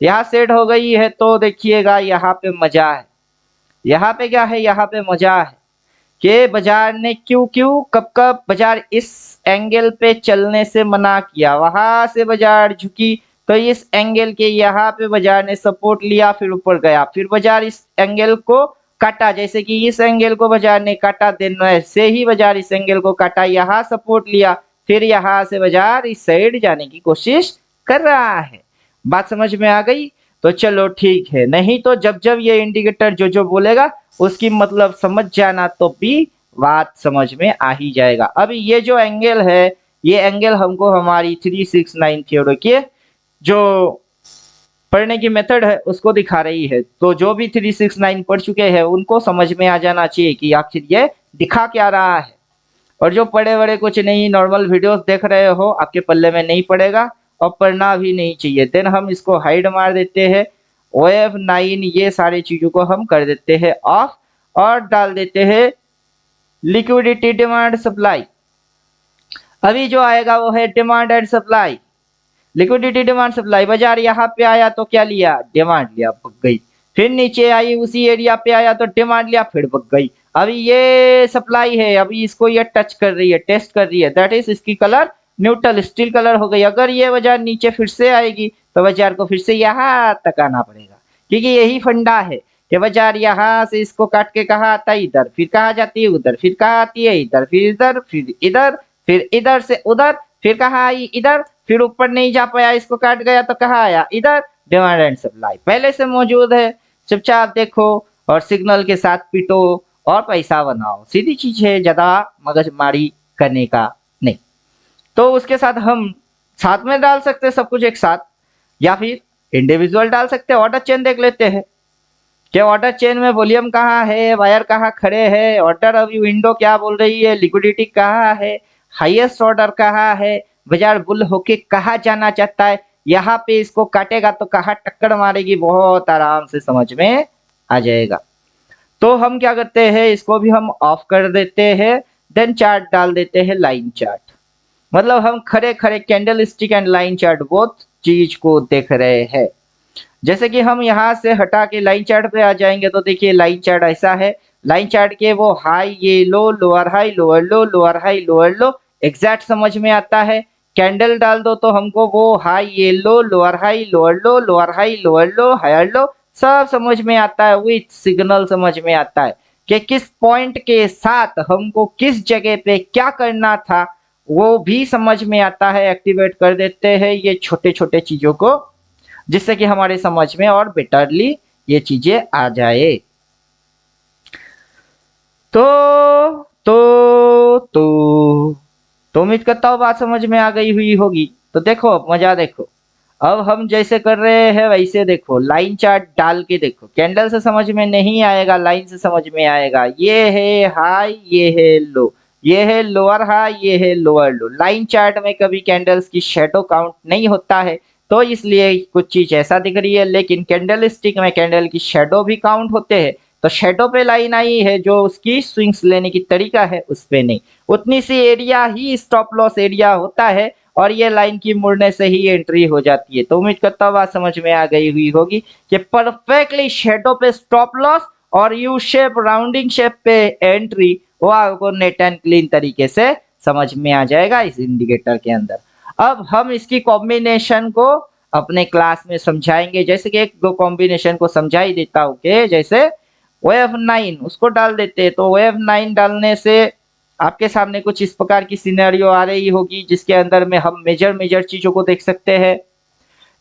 यहाँ सेट हो गई है। तो देखिएगा यहाँ पे मजा है, यहाँ पे क्या है, यहाँ पे मजा है कि बाजार ने क्यों कब बाजार इस एंगल पे चलने से मना किया, वहां से बाजार झुकी, तो इस एंगल के यहाँ पे बाजार ने सपोर्ट लिया, फिर ऊपर गया, फिर बाजार इस एंगल को काटा, जैसे कि इस एंगल को बाजार ने काटा, देन ऐसे ही बाजार इस एंगल को काटा, यहाँ सपोर्ट लिया, फिर यहाँ से बाजार इस साइड जाने की कोशिश कर रहा है। बात समझ में आ गई? तो चलो ठीक है, नहीं तो जब जब ये इंडिकेटर जो बोलेगा उसकी मतलब समझ जाना, तो भी बात समझ में आ ही जाएगा। अभी ये जो एंगल है, ये एंगल हमको हमारी 369 थ्योरी के जो पढ़ने की मेथड है उसको दिखा रही है। तो जो भी 369 पढ़ चुके हैं उनको समझ में आ जाना चाहिए कि आखिर ये दिखा क्या रहा है। और जो पढ़े बड़े कुछ नहीं नॉर्मल वीडियोस देख रहे हो, आपके पल्ले में नहीं पड़ेगा और पढ़ना भी नहीं चाहिए। देन हम इसको हाइड मार देते हैं, OF 9 ये सारी चीजों को हम कर देते हैं ऑफ, और डाल देते हैं लिक्विडिटी डिमांड सप्लाई। अभी जो आएगा वो है demand and supply. Liquidity demand supply, बाजार यहाँ पे आया तो क्या लिया, डिमांड लिया, भग गई। फिर नीचे आई उसी एरिया पे आया तो डिमांड लिया, फिर भग गई। अभी ये सप्लाई है, अभी इसको ये टच कर रही है, टेस्ट कर रही है, दैट इज इसकी कलर न्यूट्रल स्टील कलर हो गई। अगर ये बाजार नीचे फिर से आएगी तो बाजार को फिर से यहाँ तक आना पड़ेगा, क्योंकि यही फंडा है कि बाजार यहाँ से इसको काट के कहाँ आता है, इधर, फिर कहाँ जाती है उधर, फिर कहाँ आती है इधर, फिर इधर, फिर इधर, फिर इधर से उधर, फिर कहाँ आई इधर, फिर ऊपर नहीं जा पाया, इसको काट गया तो कहाँ आया इधर। डिमांड एंड सप्लाई पहले से मौजूद है, चुपचाप देखो और सिग्नल के साथ पीटो और पैसा बनाओ, सीधी चीज है, ज्यादा मगजमारी करने का नहीं। तो उसके साथ हम साथ में डाल सकते हैं सब कुछ एक साथ, या फिर इंडिविजुअल डाल सकते हैं। ऑर्डर चेन देख लेते हैं कि ऑर्डर चेन में वॉल्यूम कहाँ है, वायर कहाँ खड़े हैं, ऑर्डर अभी विंडो क्या बोल रही है, लिक्विडिटी कहाँ है, हाईएस्ट ऑर्डर कहाँ है, बाजार बुल होके कहाँ जाना चाहता है, यहाँ पे इसको काटेगा तो कहाँ टक्कर मारेगी, बहुत आराम से समझ में आ जाएगा। तो हम क्या करते हैं, इसको भी हम ऑफ कर देते हैं, देन चार्ट डाल देते हैं लाइन चार्ट। मतलब हम खड़े खड़े candle stick and line chart both चीज को देख रहे हैं। जैसे कि हम यहाँ से हटा के लाइन चार्ट पे आ जाएंगे तो देखिए लाइन चार्ट ऐसा है। लाइन चार्ट के वो हाई ये low, lower high, lower low, lower high, lower low exact समझ में आता है। कैंडल डाल दो तो हमको वो हाई ये low, lower high, lower low, lower high, lower low, higher low सब समझ में आता है। विथ सिग्नल समझ में आता है कि किस पॉइंट के साथ हमको किस जगह पे क्या करना था, वो भी समझ में आता है। एक्टिवेट कर देते हैं ये छोटे छोटे चीजों को, जिससे कि हमारे समझ में और बेटरली ये चीजें आ जाए। तो उम्मीद करता हूँ बात समझ में आ गई हुई होगी। तो देखो अब मजा देखो, अब हम जैसे कर रहे हैं वैसे देखो, लाइन चार्ट डाल के देखो। कैंडल से समझ में नहीं आएगा, लाइन से समझ में आएगा। ये है हाई, ये है लो, ये है लोअर हाई, ये है लोअर लो। लाइन चार्ट में कभी कैंडल्स की शेडो काउंट नहीं होता है, तो इसलिए कुछ चीज ऐसा दिख रही है। लेकिन कैंडल स्टिक में कैंडल की शेडो भी काउंट होते हैं, तो शेडो पे लाइन आई है, जो उसकी स्विंग्स लेने की तरीका है उस पे नहीं। उतनी सी एरिया ही स्टॉप लॉस एरिया होता है, और ये लाइन की मुड़ने से ही एंट्री हो जाती है। तो उम्मीद करता हूँ बात समझ में आ गई हुई होगी कि परफेक्टली शेडो पे स्टॉप लॉस और यू शेप राउंडिंग शेप पे एंट्री, वो आपको नेट एंड क्लीन तरीके से समझ में आ जाएगा इस इंडिकेटर के अंदर। अब हम इसकी कॉम्बिनेशन को अपने क्लास में समझाएंगे। जैसे कि एक दो कॉम्बिनेशन को समझा ही देता हूँ कि जैसे वेव 9 उसको डाल देते हैं। तो वेव 9 डालने से आपके सामने कुछ इस प्रकार की सिनेरियो आ रही होगी, जिसके अंदर में हम मेजर चीजों को देख सकते हैं।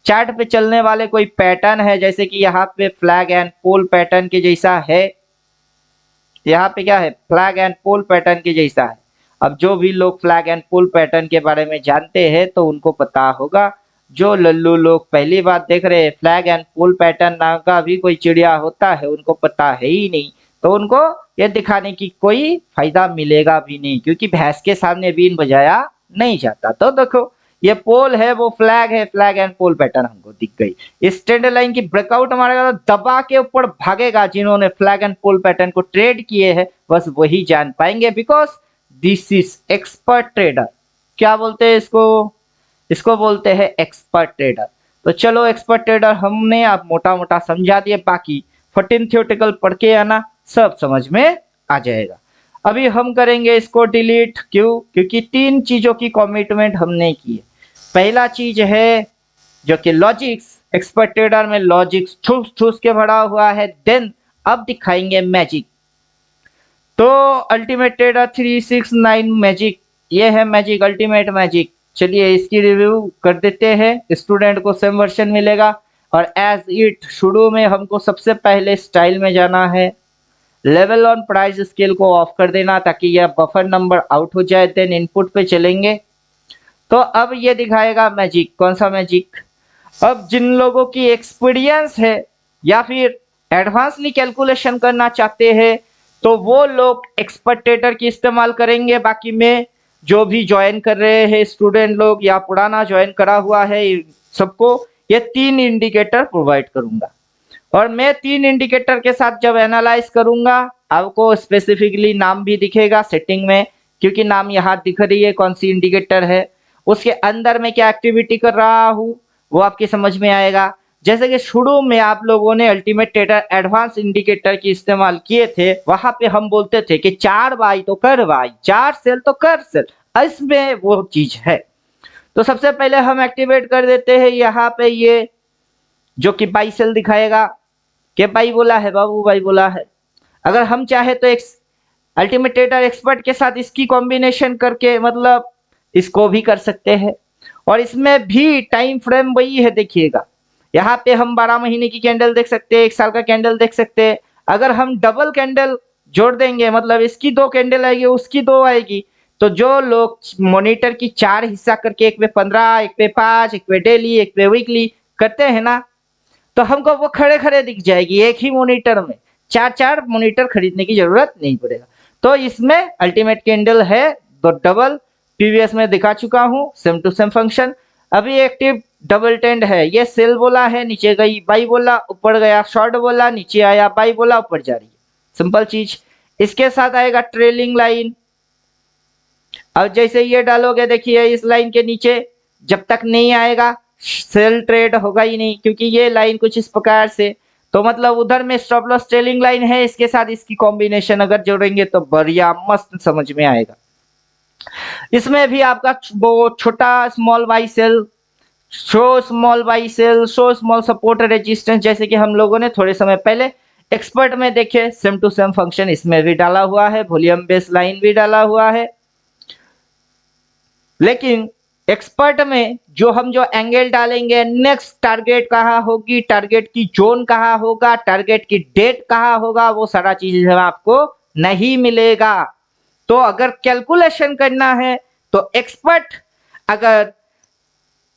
चार्ट पे चलने वाले कोई पैटर्न है, जैसे कि यहाँ पे फ्लैग एंड पोल पैटर्न के जैसा है। यहाँ पे क्या है, फ्लैग एंड पोल पैटर्न के जैसा है। अब जो भी लोग फ्लैग एंड पोल पैटर्न के बारे में जानते हैं तो उनको पता होगा। जो लल्लू लोग पहली बार देख रहे हैं, फ्लैग एंड पोल पैटर्न नाम का भी कोई चिड़िया होता है, उनको पता है ही नहीं। तो उनको ये दिखाने की कोई फायदा मिलेगा भी नहीं, क्योंकि भैंस के सामने बीन बजाया नहीं जाता। तो देखो ये पोल है, वो फ्लैग है, फ्लैग एंड पोल पैटर्न हमको दिख गई। इस ट्रेंड लाइन की ब्रेकआउट मारेगा तो दबा के ऊपर भागेगा। जिन्होंने फ्लैग एंड पोल पैटर्न को ट्रेड किए हैं बस वही जान पाएंगे, because this is expert trader. क्या बोलते हैं इसको, इसको बोलते हैं एक्सपर्ट ट्रेडर। तो चलो एक्सपर्ट ट्रेडर हमने आप मोटा मोटा समझा दिए, बाकी 14 थियोरेटिकल पढ़ के आना, सब समझ में आ जाएगा। अभी हम करेंगे इसको डिलीट, क्यों, क्योंकि तीन चीजों की कमिटमेंट हमने की है। पहला चीज है जो कि लॉजिक्स, एक्सपर्ट ट्रेडर में लॉजिक्स ठूस ठूस के भरा हुआ है। देन अब दिखाएंगे मैजिक। तो अल्टीमेट ट्रेडर 369 मैजिक, ये है मैजिक, अल्टीमेट मैजिक। चलिए इसकी रिव्यू कर देते हैं। स्टूडेंट को सेम वर्जन मिलेगा, और एज इट शुरू में हमको सबसे पहले स्टाइल में जाना है। लेवल ऑन प्राइस स्केल को ऑफ कर देना ताकि यह बफर नंबर आउट हो जाए। देन इनपुट पे चलेंगे। तो अब ये दिखाएगा मैजिक। कौन सा मैजिक, अब जिन लोगों की एक्सपीरियंस है या फिर एडवांसली कैलकुलेशन करना चाहते हैं तो वो लोग एक्सपर्ट ट्रेडर की इस्तेमाल करेंगे। बाकी में जो भी ज्वाइन कर रहे हैं स्टूडेंट लोग या पुराना ज्वाइन करा हुआ है, सबको ये तीन इंडिकेटर प्रोवाइड करूंगा। और मैं तीन इंडिकेटर के साथ जब एनालाइज करूंगा, आपको स्पेसिफिकली नाम भी दिखेगा सेटिंग में, क्योंकि नाम यहाँ दिख रही है कौन सी इंडिकेटर है, उसके अंदर मैं क्या एक्टिविटी कर रहा हूँ वो आपकी समझ में आएगा। जैसे कि शुरू में आप लोगों ने अल्टीमेट ट्रेडर एडवांस इंडिकेटर की इस्तेमाल किए थे, वहां पे हम बोलते थे कि 4 बाई तो कर बाई, 4 सेल तो कर सेल, इसमें वो चीज है। तो सबसे पहले हम एक्टिवेट कर देते हैं यहाँ पे ये जो कि बाई सेल दिखाएगा। के बाई बोला है बाबू, बाई बोला है। अगर हम चाहे तो एक अल्टीमेट ट्रेडर एक्सपर्ट के साथ इसकी कॉम्बिनेशन करके मतलब इसको भी कर सकते हैं। और इसमें भी टाइम फ्रेम वही है, देखिएगा यहाँ पे हम 12 महीने की कैंडल देख सकते हैं, 1 साल का कैंडल देख सकते हैं। अगर हम डबल कैंडल जोड़ देंगे, मतलब इसकी 2 कैंडल आएगी उसकी 2 आएगी, तो जो लोग मॉनिटर की 4 हिस्सा करके, एक पे 15, एक पे 5, एक पे डेली, एक पे वीकली करते हैं ना, तो हमको वो खड़े खड़े दिख जाएगी। एक ही मॉनिटर में 4 मॉनिटर खरीदने की जरूरत नहीं पड़ेगा। तो इसमें अल्टीमेट कैंडल है तो डबल, प्रीवियस में दिखा चुका हूं, सेम टू सेम फंक्शन। अभी एक्टिव डबल टेंड है, ये सेल बोला है, नीचे गई बाई बोला, ऊपर गया शॉर्ट बोला, नीचे आया बाई बोला, ऊपर जा रही है, सिंपल चीज। इसके साथ आएगा ट्रेलिंग लाइन। अब जैसे ये डालोगे, देखिए इस लाइन के नीचे जब तक नहीं आएगा सेल ट्रेड होगा ही नहीं, क्योंकि ये लाइन कुछ इस प्रकार से, तो मतलब उधर में स्टॉप लॉस ट्रेलिंग लाइन है, इसके साथ इसकी कॉम्बिनेशन अगर जोड़ेंगे तो बढ़िया मस्त समझ में आएगा। इसमें भी आपका वो छोटा small buy sell, show small buy sell, show small support resistance, जैसे कि हम लोगों ने थोड़े समय पहले एक्सपर्ट में देखे, सेम टू सेम फंक्शन इसमें भी डाला हुआ है, वॉल्यूम बेस लाइन भी डाला हुआ है। लेकिन एक्सपर्ट में जो हम जो एंगल डालेंगे, नेक्स्ट टारगेट कहाँ होगी, टारगेट की जोन कहाँ होगा, टारगेट की डेट कहाँ होगा, वो सारा चीज हम आपको नहीं मिलेगा। तो अगर कैलकुलेशन करना है तो एक्सपर्ट अगर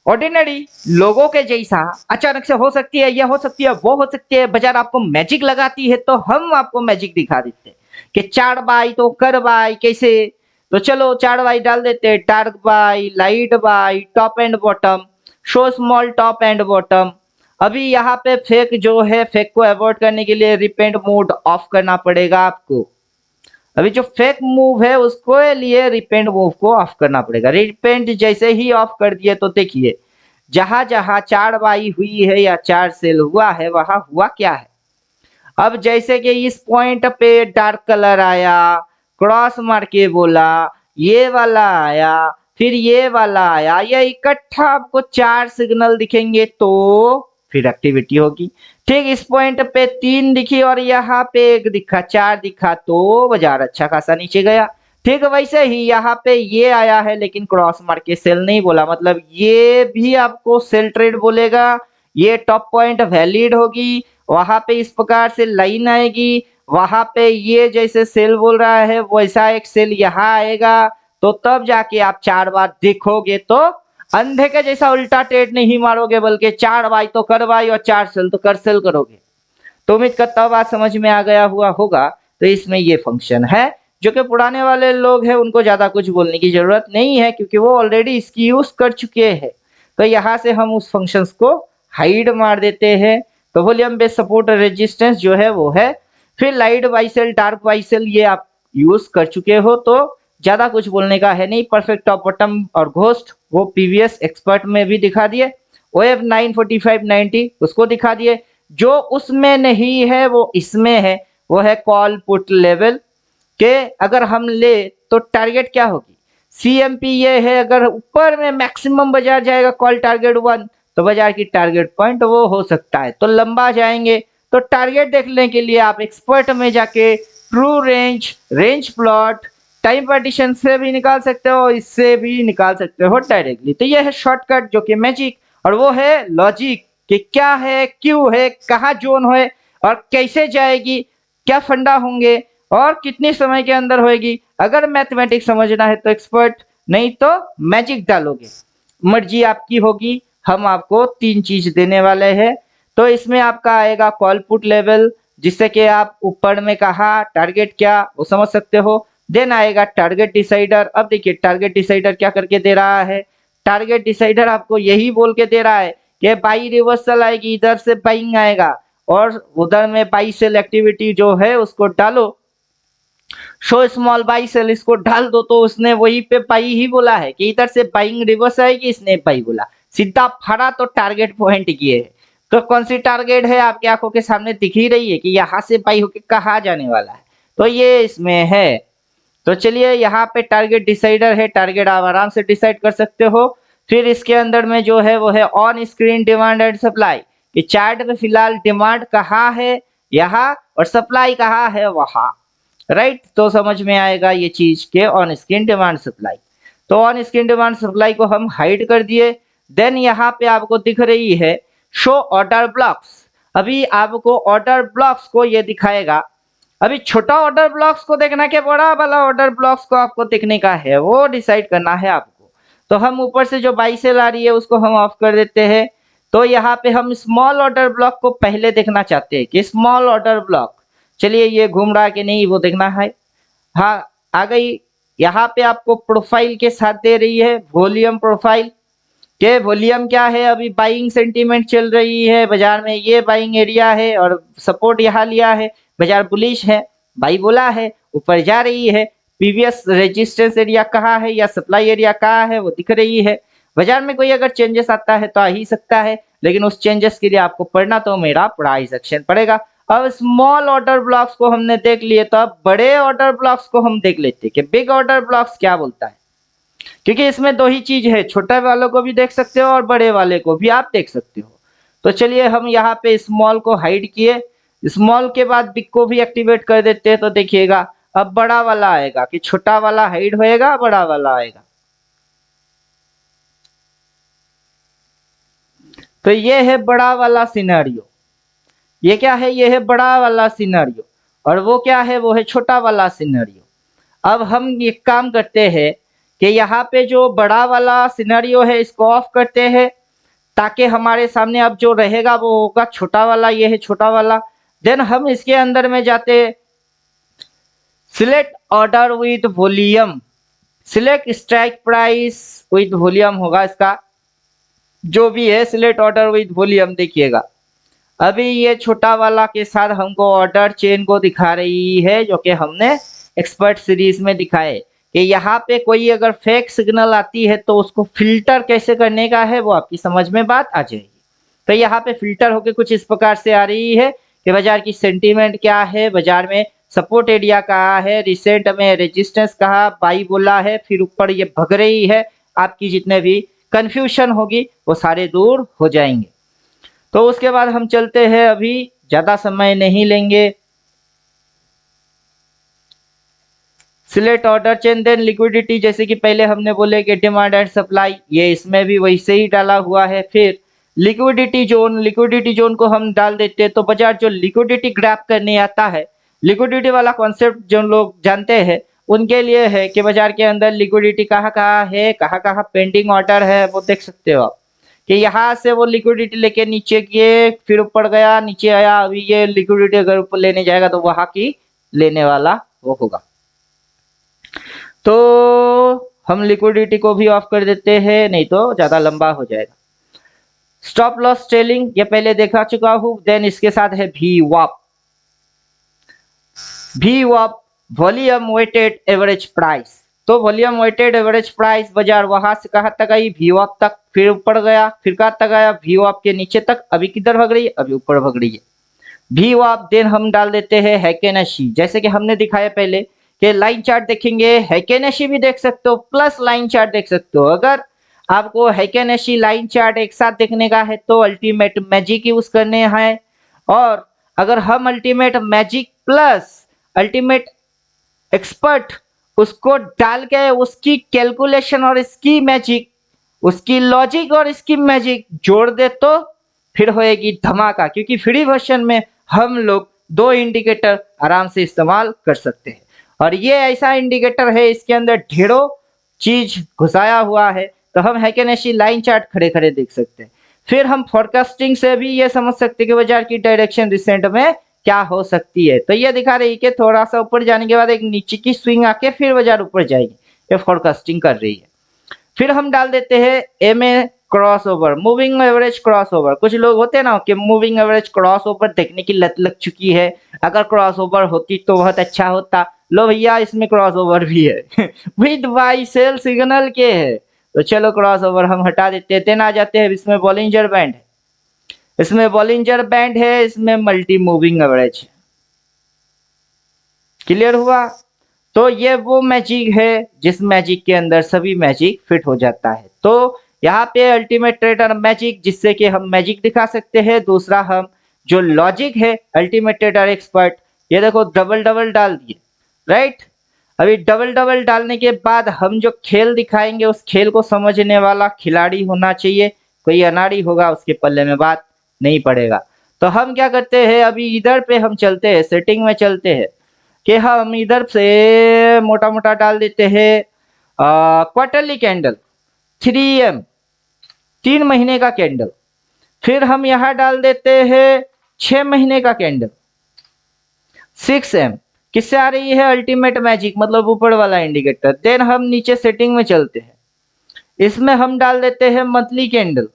ऑर्डिनरी लोगों के जैसा अचानक से हो सकती है, यह हो सकती है, वो हो सकती है, बाजार आपको मैजिक लगाती है, तो हम आपको मैजिक दिखा देते हैं कि चार्ट बाई तो कर बाई कैसे। तो चलो चार्ट बाई डाल देते हैं, dark by, light by, top and bottom, show small top and bottom. अभी यहाँ पे फेक जो है, फेक को अवॉइड करने के लिए रिपेंट मोड ऑफ करना पड़ेगा आपको। अभी जो फेक मूव है उसको लिए रिपेंट मूव को ऑफ करना पड़ेगा। रिपेंट जैसे ही ऑफ कर दिए तो देखिए जहां जहां चार बाई हुई है या चार सेल हुआ है वहां हुआ क्या है। अब जैसे कि इस पॉइंट पे डार्क कलर आया, क्रॉस मार के बोला, ये वाला आया, फिर ये वाला आया, या इकट्ठा आपको चार सिग्नल दिखेंगे तो फिर एक्टिविटी होगी। ठीक इस पॉइंट पे 3 दिखी और यहाँ पे 1 दिखा, 4 दिखा तो बाजार अच्छा खासा नीचे गया। ठीक वैसे ही यहाँ पे ये आया है लेकिन क्रॉस मार के सेल नहीं बोला, मतलब ये भी आपको सेल ट्रेड बोलेगा। ये टॉप पॉइंट वैलिड होगी, वहां पे इस प्रकार से लाइन आएगी, वहां पे ये जैसे सेल बोल रहा है वैसा एक सेल यहाँ आएगा, तो तब जाके आप 4 बार देखोगे तो अंधे के जैसा उल्टा ट्रेड नहीं मारोगे, बल्कि 4 बाई तो कर बाई और 4 सेल तो कर सेल करोगे। तो उम्मीद करता हूँ बात समझ में आ गया हुआ होगा। तो इसमें ये फंक्शन है, जो कि पुराने वाले लोग हैं उनको ज्यादा कुछ बोलने की जरूरत नहीं है क्योंकि वो ऑलरेडी इसकी यूज कर चुके हैं। तो यहाँ से हम उस फंक्शंस को हाइड मार देते हैं। तो वॉल्यूम बेस्ड सपोर्ट रेजिस्टेंस जो है वो है, फिर light buy sell, dark buy sell ये आप यूज कर चुके हो तो ज्यादा कुछ बोलने का है नहीं। परफेक्ट टॉप बॉटम और घोस्ट वो पीवीएस एक्सपर्ट में भी दिखा दिए, OF 94590 उसको दिखा दिए। जो उसमें नहीं है वो इसमें है, वो है कॉल पुट लेवल के। अगर हम ले तो टारगेट क्या होगी, CMP ये है, अगर ऊपर में मैक्सिमम बाजार जाएगा कॉल टारगेट 1 तो बाजार की टारगेट पॉइंट वो हो सकता है, तो लंबा जाएंगे। तो टारगेट देखने के लिए आप एक्सपर्ट में जाके true range, range plot, time partition से भी निकाल सकते हो, इससे भी निकाल सकते हो डायरेक्टली। तो यह है शॉर्टकट जो कि मैजिक, और वो है लॉजिक कि क्या है, क्यों है, कहाँ जोन है और कैसे जाएगी, क्या फंडा होंगे और कितने समय के अंदर होएगी। अगर मैथमेटिक्स समझना है तो एक्सपर्ट, नहीं तो मैजिक डालोगे, मर्जी आपकी होगी। हम आपको 3 चीज देने वाले हैं। तो इसमें आपका आएगा कॉल पुट लेवल, जिससे कि आप ऊपर में कहा टारगेट क्या वो समझ सकते हो। देन आएगा टारगेट डिसाइडर। अब देखिए टारगेट डिसाइडर क्या करके दे रहा है, टारगेट डिसाइडर आपको यही बोल के दे रहा है कि बाई रिवर्सल आएगी, इधर से बाइंग आएगा और उधर में बाई सेल एक्टिविटी जो है उसको डालो। शो स्मॉल बाई सेल इसको डाल दो, तो उसने वही पे बाई ही बोला है कि इधर से बाइंग रिवर्स आएगी, इसने बाई बोला, सीधा फाड़ा तो टारगेट पॉइंट किए है। तो कौन सी टारगेट है आपकी आंखों के सामने दिख ही रही है कि यहाँ से बाई होके कहाँ जाने वाला है, तो ये इसमें है। तो चलिए यहाँ पे टारगेट डिसाइडर है, टारगेट आप आराम से डिसाइड कर सकते हो। फिर इसके अंदर में जो है वो है on screen demand and supply, कि चार्ट में फिलहाल डिमांड कहाँ है यहाँ और सप्लाई कहाँ है वहां, राइट। तो समझ में आएगा ये चीज के ऑन स्क्रीन डिमांड सप्लाई। तो ऑन स्क्रीन डिमांड सप्लाई को हम हाइड कर दिए। देन यहाँ पे आपको दिख रही है शो ऑर्डर ब्लॉक्स। अभी आपको ऑर्डर ब्लॉक्स को ये दिखाएगा। अभी छोटा ऑर्डर ब्लॉक्स को देखना कि बड़ा वाला ऑर्डर ब्लॉक्स को आपको देखने का है, वो डिसाइड करना है आपको। तो हम ऊपर से जो बाई सेल आ रही है उसको हम ऑफ कर देते हैं। तो यहाँ पे हम स्मॉल ऑर्डर ब्लॉक को पहले देखना चाहते हैं कि स्मॉल ऑर्डर ब्लॉक, चलिए ये घूम रहा कि नहीं वो देखना है। हाँ आ गई। यहाँ पे आपको प्रोफाइल के साथ दे रही है वॉल्यूम प्रोफाइल, के वॉल्यूम क्या है, अभी बाइंग सेंटीमेंट चल रही है बाजार में, ये बाइंग एरिया है और सपोर्ट यहाँ लिया है, बाजार बुलिश है, बाई बोला है, ऊपर जा रही है। प्रीवियस रेजिस्टेंस एरिया कहाँ है या सप्लाई एरिया कहाँ है वो दिख रही है। बाजार में कोई अगर चेंजेस आता है तो आ ही सकता है, लेकिन उस चेंजेस के लिए आपको पढ़ना तो मेरा प्राइस सेक्शन पड़ेगा। अब स्मॉल ऑर्डर ब्लॉक्स को हमने देख लिए, तो अब बड़े ऑर्डर ब्लॉक्स को हम देख लेते हैं कि बिग ऑर्डर ब्लॉक्स क्या बोलता है, क्योंकि इसमें 2 ही चीज है, छोटे वालों को भी देख सकते हो और बड़े वाले को भी आप देख सकते हो। तो चलिए हम यहाँ पे स्मॉल को हाइड किए, स्मॉल के बाद बिग को भी एक्टिवेट कर देते हैं। तो देखिएगा अब बड़ा वाला आएगा कि छोटा वाला हाइड होएगा, बड़ा वाला आएगा। तो ये है बड़ा वाला सिनेरियो, ये क्या है, ये है बड़ा वाला सिनेरियो। और वो क्या है, वो है छोटा वाला सिनेरियो। अब हम एक काम करते हैं कि यहाँ पे जो बड़ा वाला सिनेरियो है इसको ऑफ करते हैं, ताकि हमारे सामने अब जो रहेगा वो होगा छोटा वाला, ये है छोटा वाला। देन हम इसके अंदर में जाते, select order with volume, select strike price with volume होगा इसका, जो भी है सिलेक्ट ऑर्डर विद वॉल्यूम। देखिएगा अभी ये छोटा वाला के साथ हमको ऑर्डर चेन को दिखा रही है, जो कि हमने एक्सपर्ट सीरीज में दिखाए कि यहाँ पे कोई अगर फेक सिग्नल आती है तो उसको फिल्टर कैसे करने का है, वो आपकी समझ में बात आ जाएगी। तो यहाँ पे फिल्टर होके कुछ इस प्रकार से आ रही है कि बाजार की सेंटीमेंट क्या है, बाजार में सपोर्ट एरिया कहाँ है, रिसेंट में रेजिस्टेंस कहाँ, बाई बोला है, फिर ऊपर ये भग रही है। आपकी जितने भी कंफ्यूजन होगी वो सारे दूर हो जाएंगे। तो उसके बाद हम चलते हैं, अभी ज्यादा समय नहीं लेंगे। Select order chain, then liquidity, जैसे कि पहले हमने बोले कि डिमांड एंड सप्लाई, ये इसमें भी वैसे ही डाला हुआ है। फिर लिक्विडिटी जोन, लिक्विडिटी जोन को हम डाल देते हैं। तो बाजार जो लिक्विडिटी ग्रैब करने आता है, लिक्विडिटी वाला कॉन्सेप्ट जो लोग जानते हैं उनके लिए है कि बाजार के अंदर लिक्विडिटी कहाँ कहाँ है, कहाँ कहाँ पेंडिंग ऑर्डर है, वो देख सकते हो आप कि यहाँ से वो लिक्विडिटी लेके नीचे गए, फिर ऊपर गया, नीचे आया। अभी ये लिक्विडिटी अगर ऊपर लेने जाएगा तो वहां की लेने वाला वो होगा। तो हम लिक्विडिटी को भी ऑफ कर देते हैं, नहीं तो ज्यादा लंबा हो जाएगा। स्टॉप लॉस ट्रेलिंग ये पहले देखा चुका हूं। देन इसके साथ है we वॉप, we वॉप volume weighted average price. तो वॉल्यूम वेटेड एवरेज प्राइस, बाजार वहां से कहां तक आई, वी वॉप तक, फिर ऊपर गया, फिर कहां तक आया, वी वॉप के नीचे तक। अभी किधर भग रही है, अभी ऊपर भग रही है वी वॉप। देन हम डाल देते हैं हैकेनेशी, जैसे कि हमने दिखाया पहले कि लाइन चार्ट देखेंगे, हैकेनेशी भी देख सकते हो, प्लस लाइन चार्ट देख सकते हो। अगर आपको हैकेनेशी लाइन चार्ट एक साथ देखने का है तो अल्टीमेट मैजिक यूज करने हैं। और अगर हम ultimate magic plus ultimate expert उसको डाल के उसकी कैलकुलेशन और इसकी मैजिक, उसकी लॉजिक और इसकी मैजिक जोड़ दे तो फिर होएगी धमाका। क्योंकि फ्री वर्जन में हम लोग 2 इंडिकेटर आराम से इस्तेमाल कर सकते हैं, और ये ऐसा इंडिकेटर है इसके अंदर ढेरों चीज घुसाया हुआ है। तो हम हैकेनेशी लाइन चार्ट खड़े खड़े देख सकते हैं। फिर हम फोरकास्टिंग से भी ये समझ सकते हैं कि बाजार की डायरेक्शन रिसेंट में क्या हो सकती है। तो ये दिखा रही है कि थोड़ा सा ऊपर जाने के बाद एक नीचे की स्विंग आके फिर बाजार ऊपर जाएगी, ये फोरकास्टिंग कर रही है। फिर हम डाल देते हैं MA crossover, moving average crossover. कुछ लोग होते हैं ना कि मूविंग एवरेज क्रॉसओवर देखने की लत लग चुकी है, अगर क्रॉसओवर होती तो बहुत अच्छा होता। लो भैया इसमें क्रॉसओवर भी है विद बाई सेल सिग्नल के है। तो चलो क्रॉसओवर हम हटा देते हैं। देन आ जाते हैं, इसमें बॉलिंजर बैंड है, इसमें बॉलिंजर बैंड है, इसमें मल्टी मूविंग एवरेज है। क्लियर हुआ? तो ये वो मैजिक है जिस मैजिक के अंदर सभी मैजिक फिट हो जाता है। तो यहाँ पे अल्टीमेट ट्रेडर मैजिक, जिससे कि हम मैजिक दिखा सकते हैं। दूसरा हम जो लॉजिक है अल्टीमेट ट्रेडर एक्सपर्ट, ये देखो डबल डबल डाल दिए, राइट। अभी डबल डबल डालने के बाद हम जो खेल दिखाएंगे उस खेल को समझने वाला खिलाड़ी होना चाहिए। कोई अनाड़ी होगा उसके पल्ले में बात नहीं पड़ेगा। तो हम क्या करते हैं, अभी इधर पे हम चलते हैं, सेटिंग में चलते हैं कि हम इधर से मोटा मोटा डाल देते हैं क्वार्टरली कैंडल 3M, 3 महीने का कैंडल। फिर हम यहाँ डाल देते हैं 6 महीने का कैंडल 6M। किससे आ रही है, अल्टीमेट मैजिक, मतलब ऊपर वाला इंडिकेटर। देन हम नीचे सेटिंग में चलते हैं, इसमें हम डाल देते हैं मंथली कैंडल,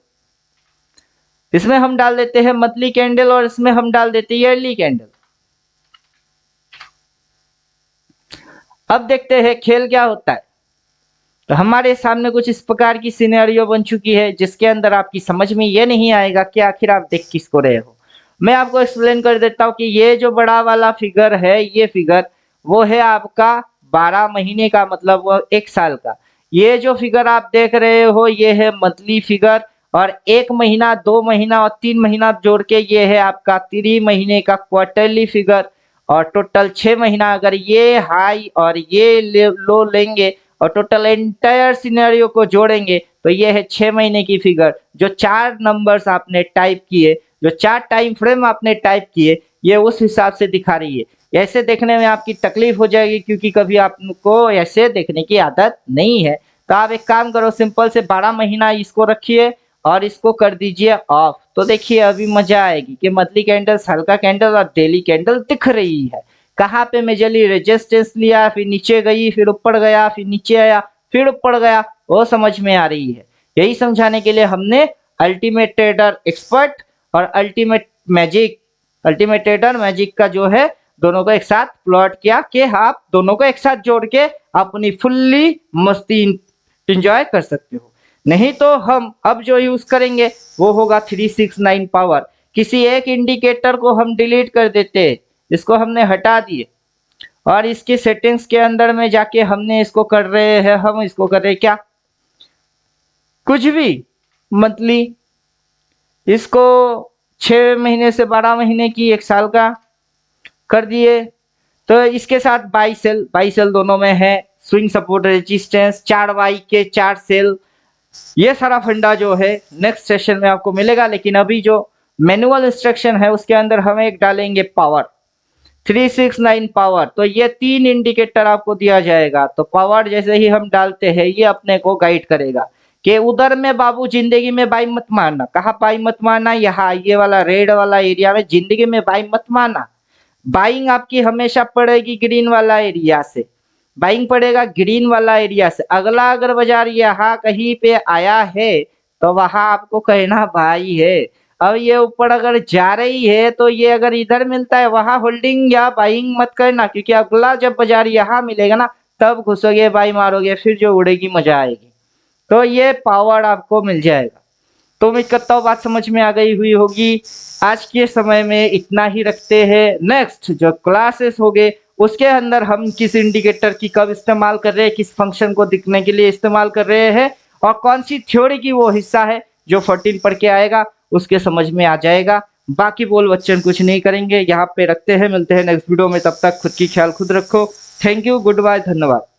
इसमें हम डाल देते हैं मंथली कैंडल, और इसमें हम डाल देते हैं ईयरली कैंडल। अब देखते हैं खेल क्या होता है। तो हमारे सामने कुछ इस प्रकार की सिनेरियो बन चुकी है, जिसके अंदर आपकी समझ में ये नहीं आएगा कि आखिर आप देख किसको रहे हो। मैं आपको एक्सप्लेन कर देता हूँ कि ये जो बड़ा वाला फिगर है, ये फिगर वो है आपका 12 महीने का, मतलब वो 1 साल का। ये जो फिगर आप देख रहे हो ये है मंथली फिगर, और 1 महीना, 2 महीना और 3 महीना जोड़ के ये है आपका 3 महीने का क्वार्टरली फिगर। और टोटल 6 महीना अगर ये हाई और ये लो लेंगे और टोटल एंटायर सिनेरियो को जोड़ेंगे तो ये है 6 महीने की फिगर। जो 4 नंबर्स आपने टाइप किए, जो 4 टाइम फ्रेम आपने टाइप किए, ये उस हिसाब से दिखा रही है ऐसे देखने में आपकी तकलीफ हो जाएगी क्योंकि कभी आपको ऐसे देखने की आदत नहीं है। तो आप एक काम करो, सिंपल से 12 महीना इसको रखिए और इसको कर दीजिए ऑफ। तो देखिए अभी मजा आएगी कि मंथली कैंडल्स, हल्का कैंडल और डेली कैंडल दिख रही है। कहाँ पे मेजरली रेजिस्टेंस लिया, फिर नीचे गई, फिर ऊपर गया, फिर नीचे आया, फिर ऊपर गया, वो समझ में आ रही है। यही समझाने के लिए हमने अल्टीमेट ट्रेडर एक्सपर्ट और अल्टीमेट ट्रेडर मैजिक का जो है दोनों को एक साथ प्लॉट किया कि आप दोनों को एक साथ जोड़ के अपनी फुल्ली मस्ती इंजॉय कर सकते हो। नहीं तो हम अब जो यूज करेंगे वो होगा 369 पावर। किसी एक इंडिकेटर को हम डिलीट कर देते, इसको हमने हटा दिए और इसकी सेटिंग्स के अंदर में जाके हमने इसको कर रहे हैं, हम इसको कर रहे हैं क्या, कुछ भी मंथली, इसको 6 महीने से 12 महीने की, 1 साल का कर दिए। तो इसके साथ बाई सेल दोनों में है, स्विंग सपोर्ट रेजिस्टेंस, 4 बाई के 4 सेल, ये सारा फंडा जो है नेक्स्ट सेशन में आपको मिलेगा। लेकिन अभी जो मैनुअल इंस्ट्रक्शन है उसके अंदर हम एक डालेंगे पावर, 369 पावर। तो ये 3 इंडिकेटर आपको दिया जाएगा। तो पावर जैसे ही हम डालते हैं ये अपने को गाइड करेगा कि उधर में बाबू जिंदगी में बाई मत मारना। कहाँ बाई मत मारना? यहाँ ये वाला रेड वाला एरिया में जिंदगी में बाई मत मारना। बाइंग आपकी हमेशा पड़ेगी ग्रीन वाला एरिया से, बाइंग पड़ेगा ग्रीन वाला एरिया से। अगला अगर बाजार यहाँ कहीं पे आया है तो वहां आपको कहना भाई है। अब ये ऊपर अगर जा रही है तो ये अगर इधर मिलता है वहां होल्डिंग या बाइंग मत करना, क्योंकि अगला जब बाजार यहाँ मिलेगा ना तब घुसोगे, बाई मारोगे, फिर जो उड़ेगी मजा आएगी। तो ये पावर आपको मिल जाएगा। तो उम्मीद करता हूँ बात समझ में आ गई हुई होगी। आज के समय में इतना ही रखते हैं। नेक्स्ट जो क्लासेस होंगे उसके अंदर हम किस इंडिकेटर की कब इस्तेमाल कर रहे हैं, किस फंक्शन को दिखने के लिए इस्तेमाल कर रहे हैं और कौन सी थ्योरी की वो हिस्सा है जो 14 पढ़ के आएगा उसके समझ में आ जाएगा। बाकी बोल बच्चन कुछ नहीं करेंगे, यहाँ पे रखते हैं। मिलते हैं नेक्स्ट वीडियो में, तब तक खुद की ख्याल खुद रखो। थैंक यू, गुड बाय, धन्यवाद।